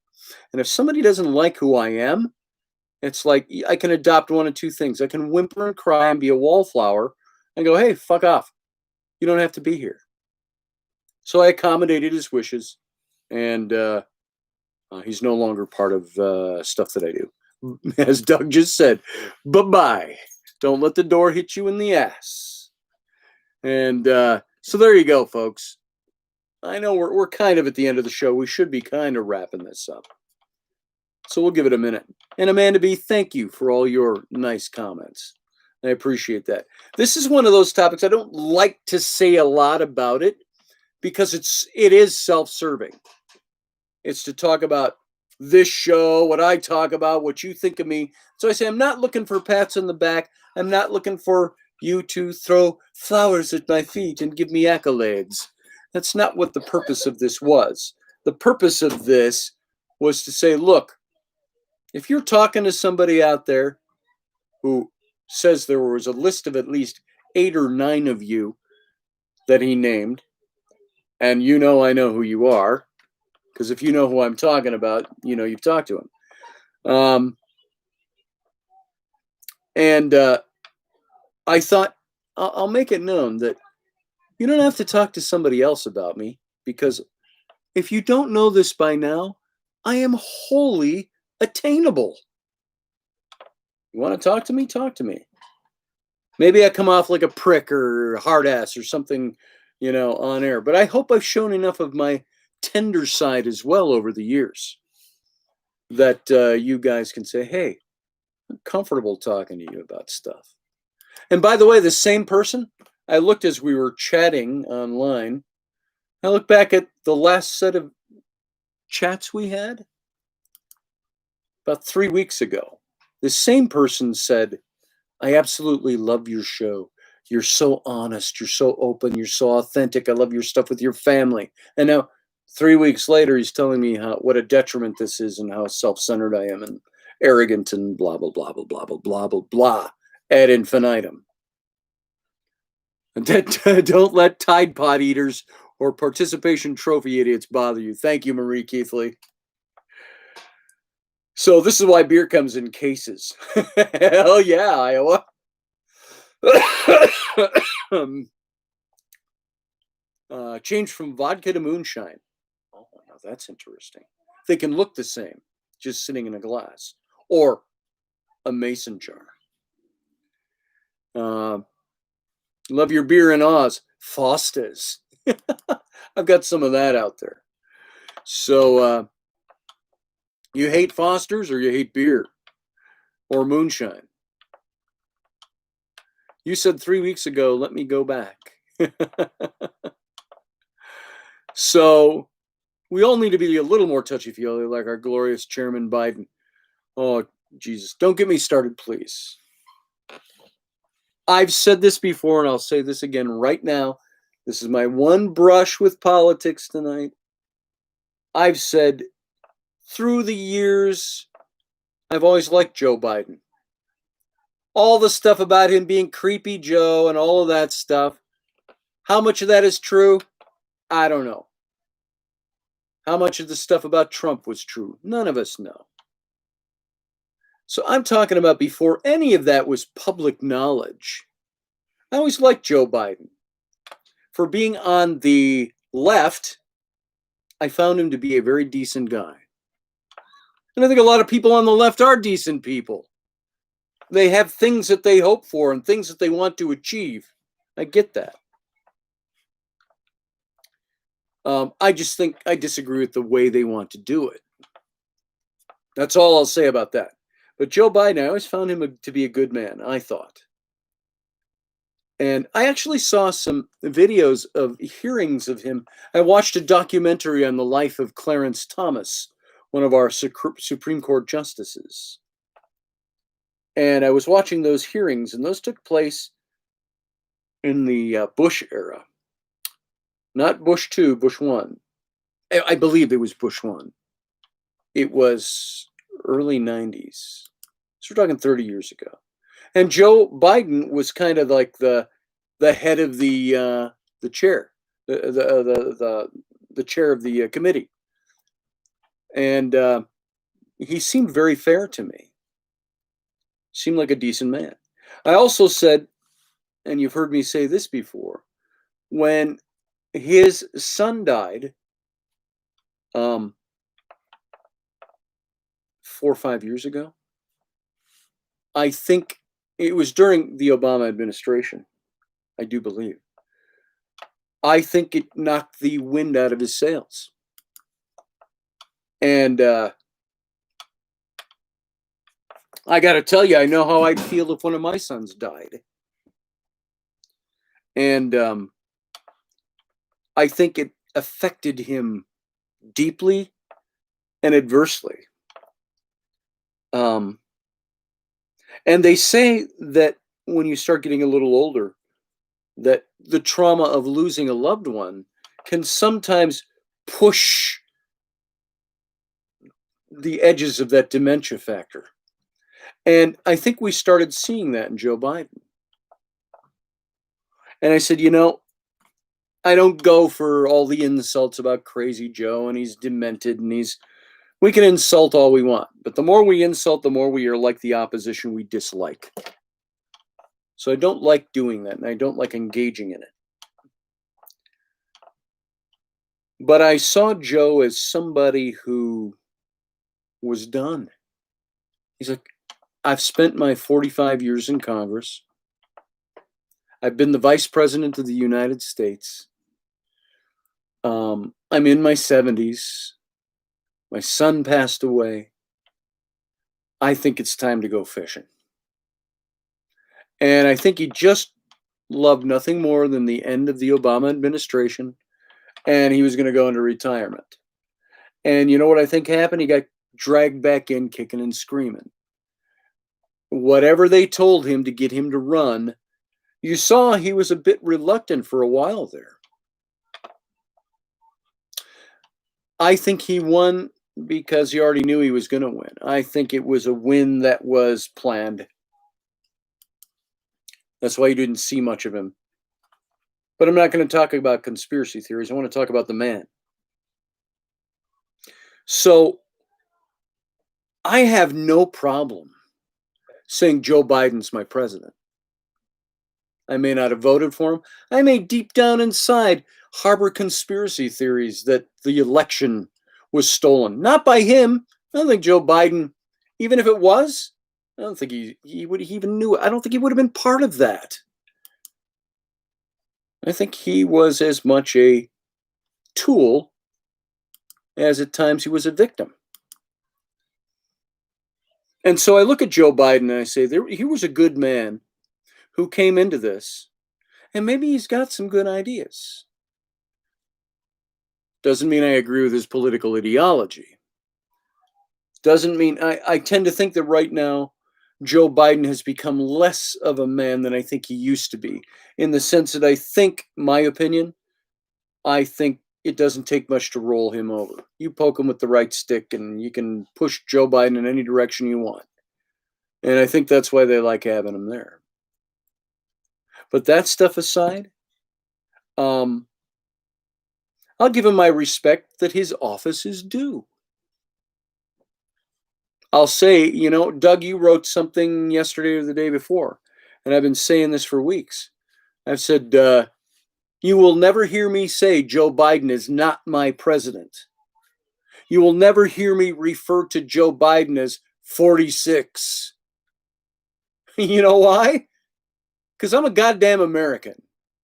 And if somebody doesn't like who I am, it's like I can adopt one of two things. I can whimper and cry and be a wallflower and go, hey, fuck off. You don't have to be here. So I accommodated his wishes, and he's no longer part of stuff that I do. As Doug just said, bye-bye. Don't let the door hit you in the ass. And so there you go, folks. I know we're kind of at the end of the show. We should be kind of wrapping this up. So we'll give it a minute. And Amanda B., thank you for all your nice comments. I appreciate that. This is one of those topics I don't like to say a lot about it because it is self-serving. It's to talk about this show, what I talk about, what you think of me. So I say I'm not looking for pats on the back. I'm not looking for you to throw flowers at my feet and give me accolades. That's not what the purpose of this was. The purpose of this was to say, look, if you're talking to somebody out there who says there was a list of at least 8 or 9 of you that he named, and you know I know who you are, because if you know who I'm talking about, you know you've talked to him. I thought I'll make it known that you don't have to talk to somebody else about me, because if you don't know this by now, I am wholly attainable. You want to talk to me? Talk to me. Maybe I come off like a prick or hard ass or something, on air. But I hope I've shown enough of my tender side as well over the years that you guys can say, hey, I'm comfortable talking to you about stuff. And by the way, the same person, I looked as we were chatting online. I looked back at the last set of chats we had about 3 weeks ago. The same person said, I absolutely love your show. You're so honest. You're so open. You're so authentic. I love your stuff with your family. And now 3 weeks later, he's telling me what a detriment this is and how self-centered I am and arrogant and blah, blah, blah, blah, blah, blah, blah, blah, blah, ad infinitum. Don't let Tide Pod eaters or participation trophy idiots bother you. Thank you, Marie Keithley. So this is why beer comes in cases. Hell yeah, Iowa. Change from vodka to moonshine. Oh, now that's interesting. They can look the same, just sitting in a glass. Or a mason jar. Love your beer in Oz. Foster's. I've got some of that out there. So, you hate Foster's or you hate beer? Or moonshine? You said 3 weeks ago, let me go back. So, we all need to be a little more touchy-feely like our glorious Chairman Biden. Oh, Jesus. Don't get me started, please. I've said this before, and I'll say this again right now. This is my one brush with politics tonight. I've said through the years, I've always liked Joe Biden. All the stuff about him being creepy Joe and all of that stuff. How much of that is true? I don't know. How much of the stuff about Trump was true? None of us know. So I'm talking about before any of that was public knowledge. I always liked Joe Biden. For being on the left, I found him to be a very decent guy. And I think a lot of people on the left are decent people. They have things that they hope for and things that they want to achieve. I get that. I just think I disagree with the way they want to do it. That's all I'll say about that. But Joe Biden, I always found him to be a good man, I thought. And I actually saw some videos of hearings of him. I watched a documentary on the life of Clarence Thomas, one of our Supreme Court justices. And I was watching those hearings, and those took place in the Bush era. Not Bush 2, Bush 1. I believe it was Bush 1. It was early 90s. So we're talking 30 years ago. And Joe Biden was kind of like the head of the the chair, the chair of the committee, and he seemed very fair to me. Seemed like a decent man. I also said, and you've heard me say this before, when his son died, 4 or 5 years ago, I think it was during the Obama administration, I do believe. I think it knocked the wind out of his sails. And I got to tell you, I know how I'd feel if one of my sons died. And I think it affected him deeply and adversely. And they say that when you start getting a little older, that the trauma of losing a loved one can sometimes push the edges of that dementia factor. And I think we started seeing that in Joe Biden. And I said, I don't go for all the insults about crazy Joe and he's demented and we can insult all we want, but the more we insult, the more we are like the opposition we dislike. So I don't like doing that, and I don't like engaging in it. But I saw Joe as somebody who was done. He's like, I've spent my 45 years in Congress. I've been the vice president of the United States. I'm in my 70s. My son passed away. I think it's time to go fishing. And I think he just loved nothing more than the end of the Obama administration, and he was going to go into retirement. And you know what I think happened? He got dragged back in kicking and screaming. Whatever they told him to get him to run, you saw he was a bit reluctant for a while there. I think he won because he already knew he was going to win. I think it was a win that was planned. That's why you didn't see much of him. But I'm not going to talk about conspiracy theories. I want to talk about the man. So I have no problem saying Joe Biden's my president. I may not have voted for him. I may deep down inside harbor conspiracy theories that the election was stolen. Not by him. I don't think Joe Biden, even if it was, I don't think he would even knew. I don't think he would have been part of that. I think he was as much a tool as at times he was a victim. And so I look at Joe Biden and I say, he was a good man who came into this, and maybe he's got some good ideas. Doesn't mean I agree with his political ideology. Doesn't mean I tend to think that right now Joe Biden has become less of a man than I think he used to be, in the sense that I think, my opinion, I think it doesn't take much to roll him over. You poke him with the right stick and you can push Joe Biden in any direction you want. And I think that's why they like having him there. But that stuff aside, I'll give him my respect that his office is due. I'll say, Doug, you wrote something yesterday or the day before, and I've been saying this for weeks. I've said, you will never hear me say Joe Biden is not my president. You will never hear me refer to Joe Biden as 46. You know why? Because I'm a goddamn American,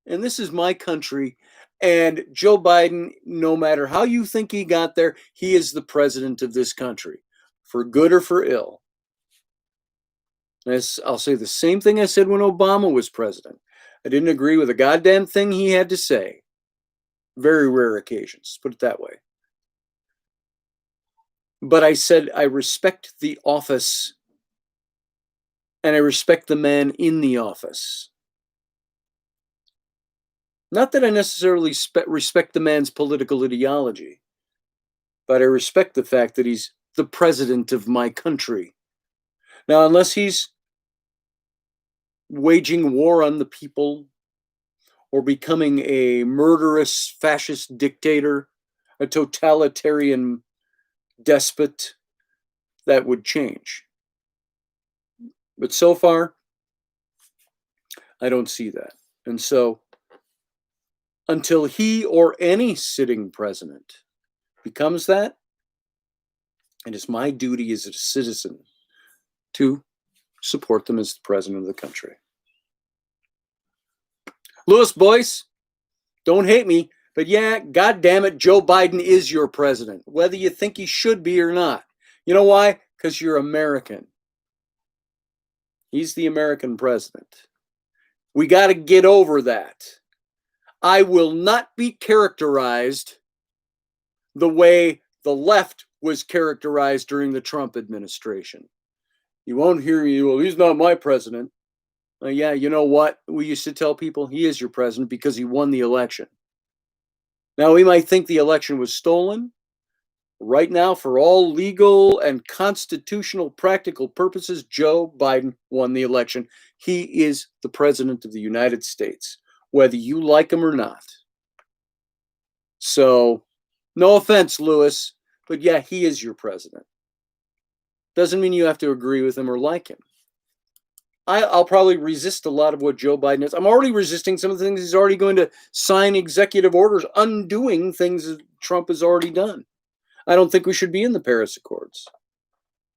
and this is my country, and Joe Biden, no matter how you think he got there, he is the president of this country, for good or for ill. I'll say the same thing I said when Obama was president. I didn't agree with a goddamn thing he had to say. Very rare occasions, put it that way. But I said I respect the office, and I respect the man in the office. Not that I necessarily respect the man's political ideology, but I respect the fact that he's the president of my country. Now, unless he's waging war on the people or becoming a murderous fascist dictator, a totalitarian despot, that would change. But so far, I don't see that. And so, until he or any sitting president becomes that, it is my duty as a citizen to support them as the president of the country. Lewis Boyce, don't hate me, but yeah, God damn it, Joe Biden is your president, whether you think he should be or not. You know why? Because you're American. He's the American president. We got to get over that. I will not be characterized the way the left was characterized during the Trump administration. You won't hear me, well, he's not my president. Yeah, you know what? We used to tell people he is your president because he won the election. Now, we might think the election was stolen. Right now, for all legal and constitutional practical purposes, Joe Biden won the election. He is the president of the United States, whether you like him or not. So, no offense, Lewis, but yeah, he is your president. Doesn't mean you have to agree with him or like him. I'll probably resist a lot of what Joe Biden is. I'm already resisting some of the things he's already going to sign executive orders undoing things that Trump has already done. I don't think we should be in the Paris Accords,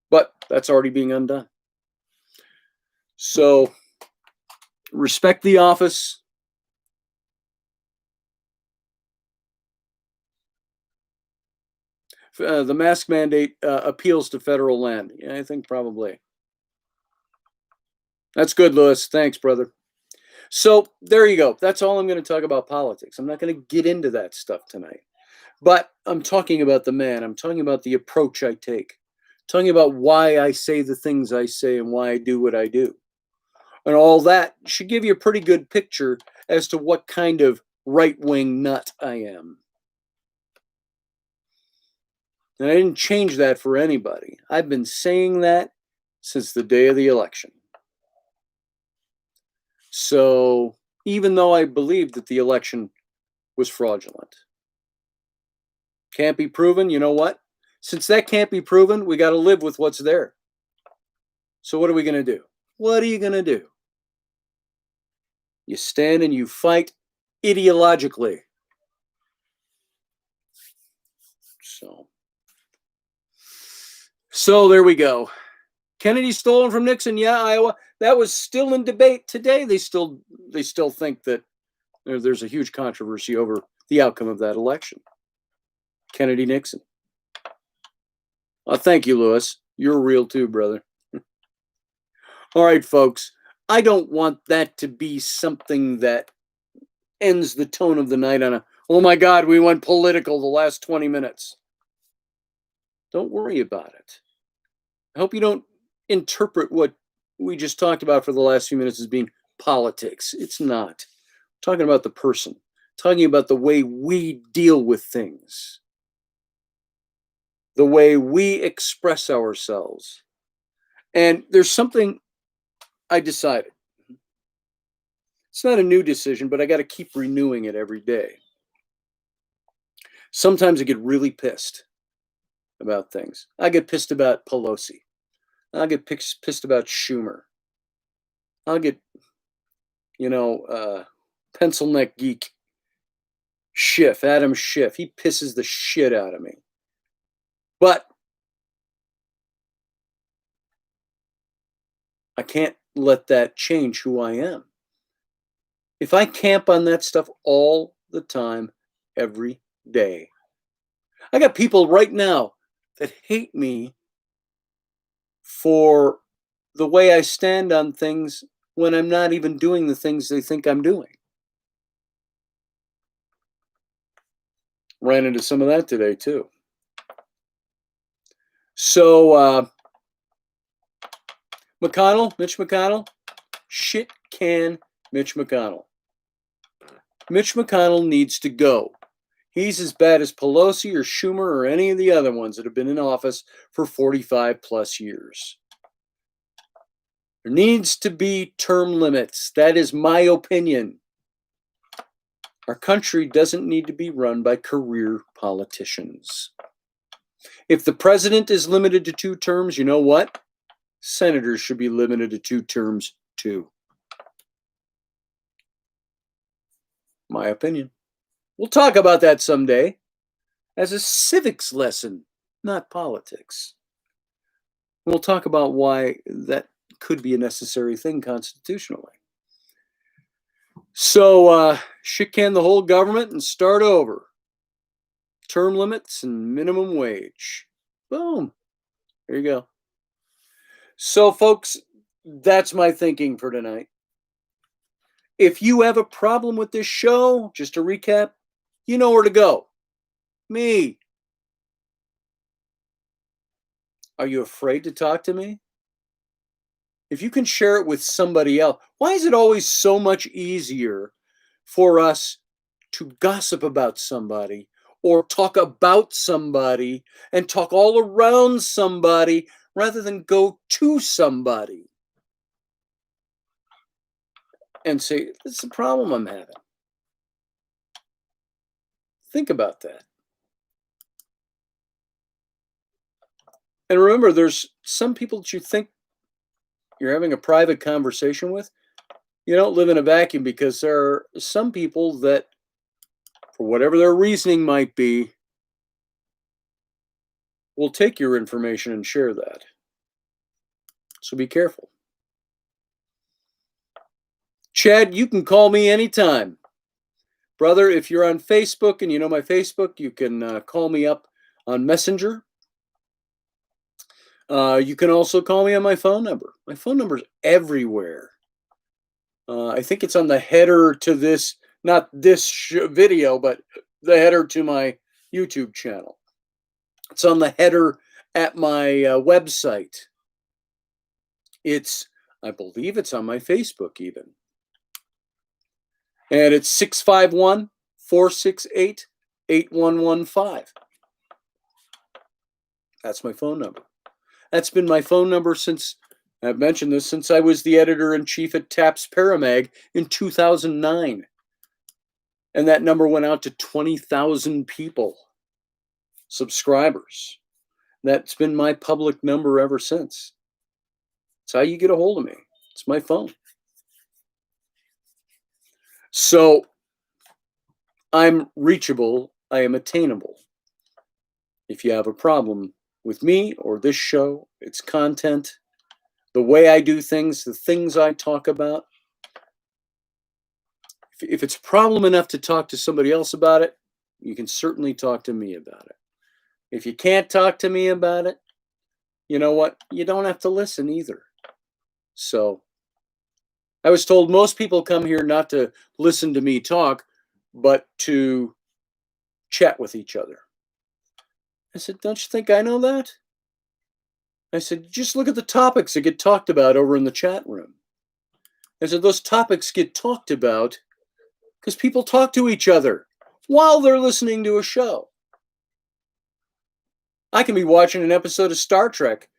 but that's already being undone. So respect the office. The mask mandate appeals to federal land. Yeah, I think probably. That's good, Lewis. Thanks, brother. So there you go. That's all I'm going to talk about politics. I'm not going to get into that stuff tonight. But I'm talking about the man. I'm talking about the approach I take. I'm talking about why I say the things I say and why I do what I do. And all that should give you a pretty good picture as to what kind of right-wing nut I am. And I didn't change that for anybody. I've been saying that since the day of the election. So even though I believed that the election was fraudulent, can't be proven, you know what? Since that can't be proven, we got to live with what's there. So what are we going to do? What are you going to do? You stand and you fight ideologically. So there we go. Kennedy stolen from Nixon. Yeah, Iowa. That was still in debate today. They still think that there's a huge controversy over the outcome of that election. Kennedy Nixon. Thank you, Lewis. You're real too, brother. All right, folks. I don't want that to be something that ends the tone of the night on a, oh my God, we went political the last 20 minutes. Don't worry about it. I hope you don't interpret what we just talked about for the last few minutes as being politics. It's not. I'm talking about the person, talking about the way we deal with things, the way we express ourselves. And there's something I decided. It's not a new decision, but I got to keep renewing it every day. Sometimes I get really pissed about things. I get pissed about Pelosi. I'll get pissed about Schumer. I'll get, pencil neck geek Schiff, Adam Schiff. He pisses the shit out of me. But I can't let that change who I am. If I camp on that stuff all the time, every day, I got people right now that hate me for the way I stand on things when I'm not even doing the things they think I'm doing. Ran into some of that today, too. So, Mitch McConnell, shit can Mitch McConnell. Mitch McConnell needs to go. He's as bad as Pelosi or Schumer or any of the other ones that have been in office for 45 plus years. There needs to be term limits. That is my opinion. Our country doesn't need to be run by career politicians. If the president is limited to 2 terms, you know what? Senators should be limited to 2 terms too. My opinion. We'll talk about that someday as a civics lesson, not politics. We'll talk about why that could be a necessary thing constitutionally. So, shit can the whole government and start over. Term limits and minimum wage. Boom. There you go. So, folks, that's my thinking for tonight. If you have a problem with this show, just to recap, you know where to go. Me. Are you afraid to talk to me? If you can share it with somebody else, why is it always so much easier for us to gossip about somebody or talk about somebody and talk all around somebody rather than go to somebody and say, "This is the problem I'm having"? Think about that. And remember, there's some people that you think you're having a private conversation with. You don't live in a vacuum, because there are some people that, for whatever their reasoning might be, will take your information and share that. So be careful. Chad, you can call me anytime. Brother, if you're on Facebook and you know my Facebook, you can call me up on Messenger. You can also call me on my phone number. My phone number is everywhere. I think it's on the header to this, not this video, but the header to my YouTube channel. It's on the header at my website. I believe it's on my Facebook even. And it's 651-468-8115. That's my phone number. That's been my phone number since, I've mentioned this, since I was the editor-in-chief at TAPS Paramag in 2009. And that number went out to 20,000 people, subscribers. That's been my public number ever since. It's how you get a hold of me. It's my phone. So I'm reachable. I am attainable. If you have a problem with me or this show, its content, the way I do things, the things I talk about, if it's a problem enough to talk to somebody else about it, you can certainly talk to me about it. If you can't talk to me about it, you know what? You don't have to listen either. So I was told most people come here not to listen to me talk, but to chat with each other. I said, don't you think I know that? I said, just look at the topics that get talked about over in the chat room. I said, those topics get talked about because people talk to each other while they're listening to a show. I can be watching an episode of Star Trek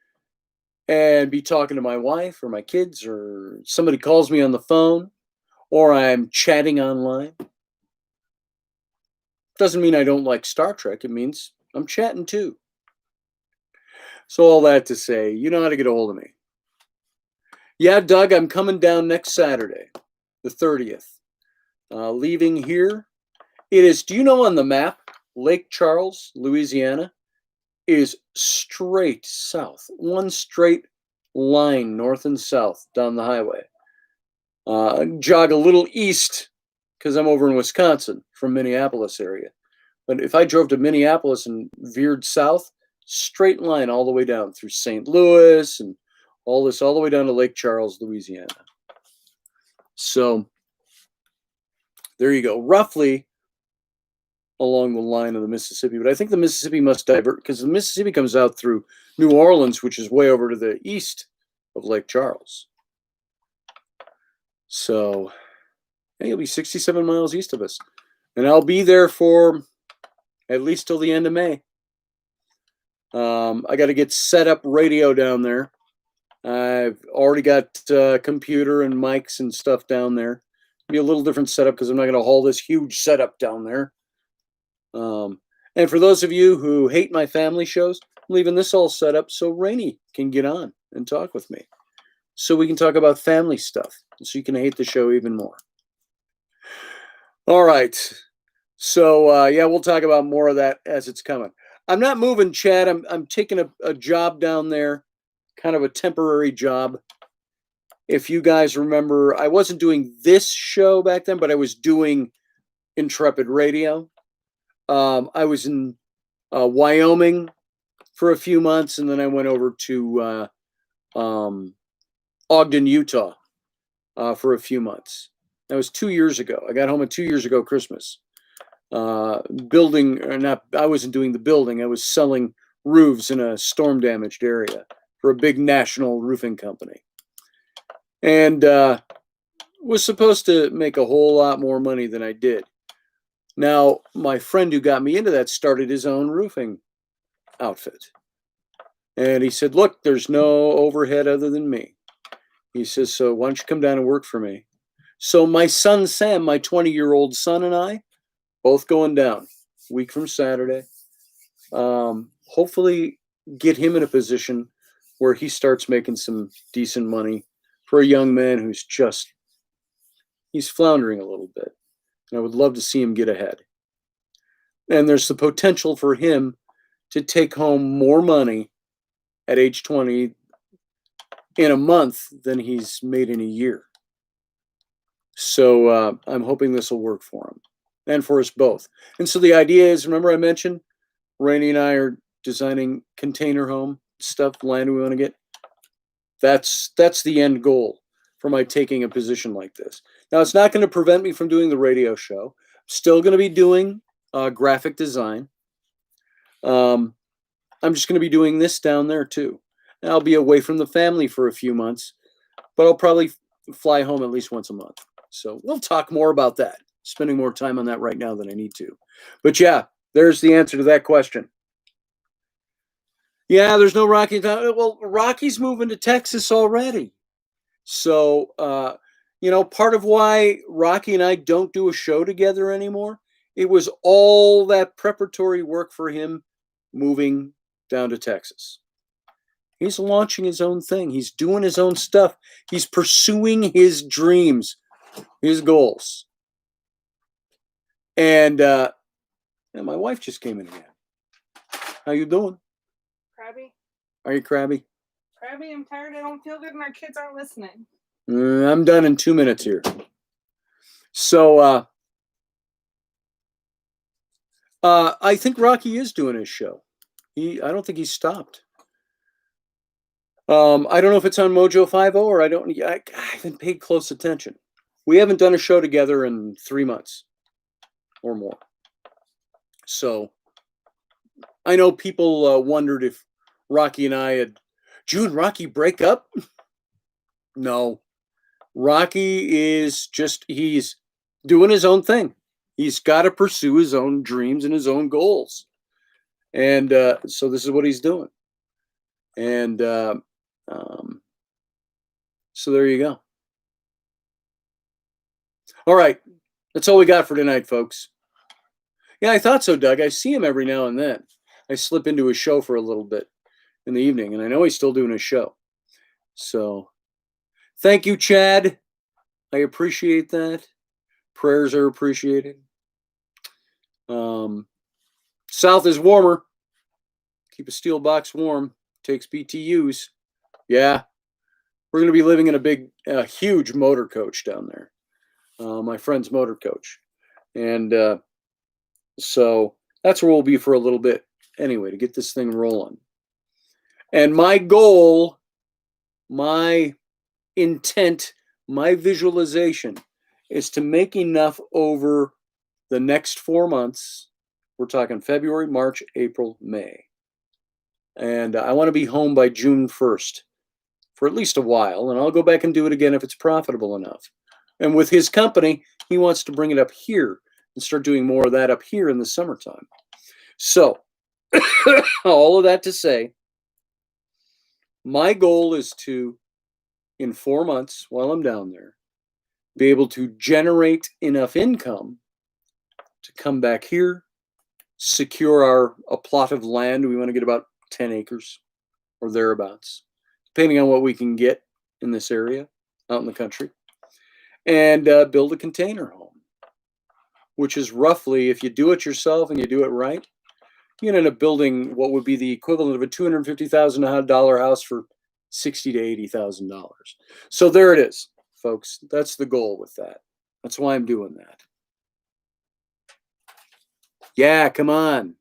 and be talking to my wife or my kids, or somebody calls me on the phone, or I'm chatting online. Doesn't mean I don't like Star Trek. It means I'm chatting too. So all that to say, you know how to get a hold of me. Yeah, Doug, I'm coming down next Saturday, the 30th. Leaving here. It is, do you know on the map, Lake Charles, Louisiana, is straight south. One straight line, north and south, down the highway. Jog a little east, because I'm over in Wisconsin, from Minneapolis area. But if I drove to Minneapolis and veered south, straight line all the way down through St. Louis and all this, all the way down to Lake Charles, Louisiana. So there you go, roughly along the line of the Mississippi. But I think the Mississippi must divert, because the Mississippi comes out through New Orleans, which is way over to the east of Lake Charles. So you'll be 67 miles east of us. And I'll be there for at least till the end of May. I got to get set up radio down there. I've already got computer and mics and stuff down there Be a little different setup because I'm not going to haul this huge setup down there. And for those of you who hate my family shows, I'm leaving this all set up so Rainey can get on and talk with me. So we can talk about family stuff. So you can hate the show even more. All right. So, yeah, we'll talk about more of that as it's coming. I'm not moving, Chad. I'm taking a job down there, kind of a temporary job. If you guys remember, I wasn't doing this show back then, but I was doing Intrepid Radio. I was in Wyoming for a few months, and then I went over to Ogden, Utah for a few months. That was 2 years ago. I got home at 2 years ago Christmas. Building, or not, I wasn't doing the building. I was selling roofs in a storm-damaged area for a big national roofing company. And was supposed to make a whole lot more money than I did. Now, my friend who got me into that started his own roofing outfit. And he said, look, there's no overhead other than me. He says, so why don't you come down and work for me? So my son, Sam, my 20-year-old son, and I, both going down a week from Saturday. Hopefully get him in a position where he starts making some decent money for a young man who's just, he's floundering a little bit. And I would love to see him get ahead. And there's the potential for him to take home more money at age 20 in a month than he's made in a year. So I'm hoping this will work for him and for us both. And so the idea is, remember I mentioned Rainey and I are designing container home stuff, land we want to get. That's the end goal for my taking a position like this. Now, it's not going to prevent me from doing the radio show. I'm still going to be doing graphic design. I'm just going to be doing this down there too. And I'll be away from the family for a few months, but I'll probably fly home at least once a month. So we'll talk more about that. Spending more time on that right now than I need to. But yeah, there's the answer to that question. Yeah, there's no Rocky. Well, Rocky's moving to Texas already. So, part of why Rocky and I don't do a show together anymore, it was all that preparatory work for him moving down to Texas. He's launching his own thing. He's doing his own stuff. He's pursuing his dreams, his goals. And my wife just came in again. How you doing? Crabby? Are you crabby? Crabby, I'm tired. I don't feel good and our kids aren't listening. I'm done in 2 minutes here. So I think Rocky is doing his show. I don't think he's stopped. I don't know if it's on Mojo 50 or I haven't paid close attention. We haven't done a show together in 3 months or more. So I know people wondered if Rocky and I had June Rocky break up. No, Rocky is he's doing his own thing. He's got to pursue his own dreams and his own goals. And so this is what he's doing. And so there you go. All right. That's all we got for tonight, folks. Yeah, I thought so, Doug. I see him every now and then. I slip into his show for a little bit in the evening, and I know he's still doing his show. So thank you, Chad. I appreciate that. Prayers are appreciated. South is warmer. Keep a steel box warm. Takes BTUs. Yeah. We're going to be living in a huge motor coach down there. My friend's motor coach. And so that's where we'll be for a little bit anyway, to get this thing rolling. And my goal, my intent, my visualization is to make enough over the next 4 months. We're talking February, March, April, May. And I want to be home by June 1st for at least a while. And I'll go back and do it again if it's profitable enough. And with his company, he wants to bring it up here and start doing more of that up here in the summertime. So all of that to say, my goal is to, in 4 months while I'm down there, be able to generate enough income to come back here, secure a plot of land. We want to get about 10 acres or thereabouts, depending on what we can get in this area out in the country, and build a container home, which is roughly, if you do it yourself and you do it right, you can end up building what would be the equivalent of a $250,000 house for $60,000 to $80,000. So there it is, folks. That's the goal with that. That's why I'm doing that. Yeah, come on.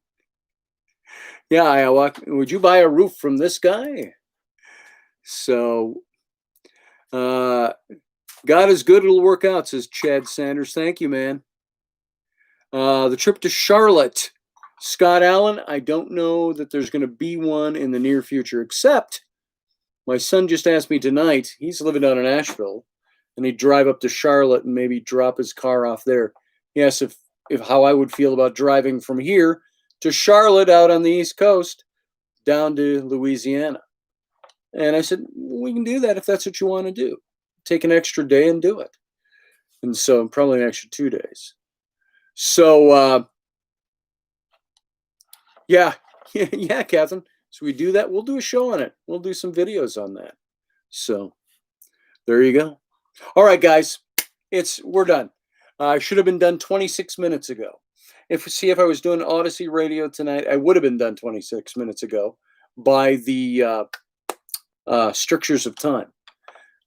Yeah, would you buy a roof from this guy? So, God is good. It'll work out, says Chad Sanders. Thank you, man. The trip to Charlotte. Scott Allen, I don't know that there's going to be one in the near future, except my son just asked me tonight. He's living down in Asheville, and he'd drive up to Charlotte and maybe drop his car off there. He asked if how I would feel about driving from here to Charlotte out on the East Coast down to Louisiana. And I said, we can do that if that's what you want to do. Take an extra day and do it. And so probably an extra 2 days. So, yeah, Catherine. So we do that. We'll do a show on it. We'll do some videos on that. So there you go. All right, guys, we're done. I should have been done 26 minutes ago. If I was doing Odyssey Radio tonight, I would have been done 26 minutes ago by the strictures of time.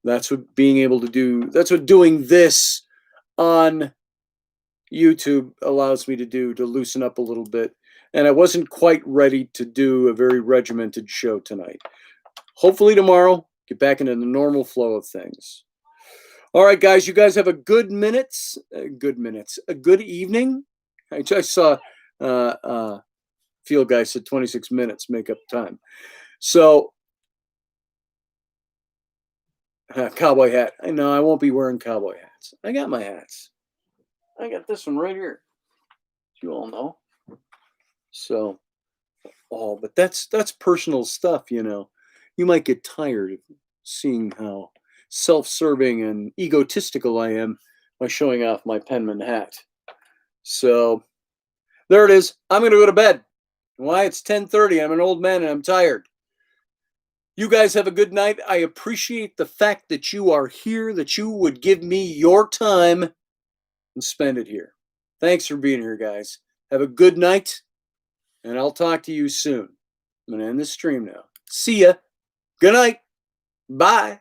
That's what being able to do. That's what doing this on YouTube allows me to do, to loosen up a little bit. And I wasn't quite ready to do a very regimented show tonight. Hopefully tomorrow, get back into the normal flow of things. All right, guys, you guys have a good evening. I just saw Field Guy said 26 minutes, make up time. So, cowboy hat. I know I won't be wearing cowboy hats. I got my hats. I got this one right here. You all know. So, but that's personal stuff, you know. You might get tired of seeing how self-serving and egotistical I am by showing off my penman hat. So, there it is. I'm going to go to bed. Why? It's 10:30. I'm an old man and I'm tired. You guys have a good night. I appreciate the fact that you are here, that you would give me your time and spend it here. Thanks for being here, guys. Have a good night, and I'll talk to you soon. I'm going to end this stream now. See ya. Good night. Bye.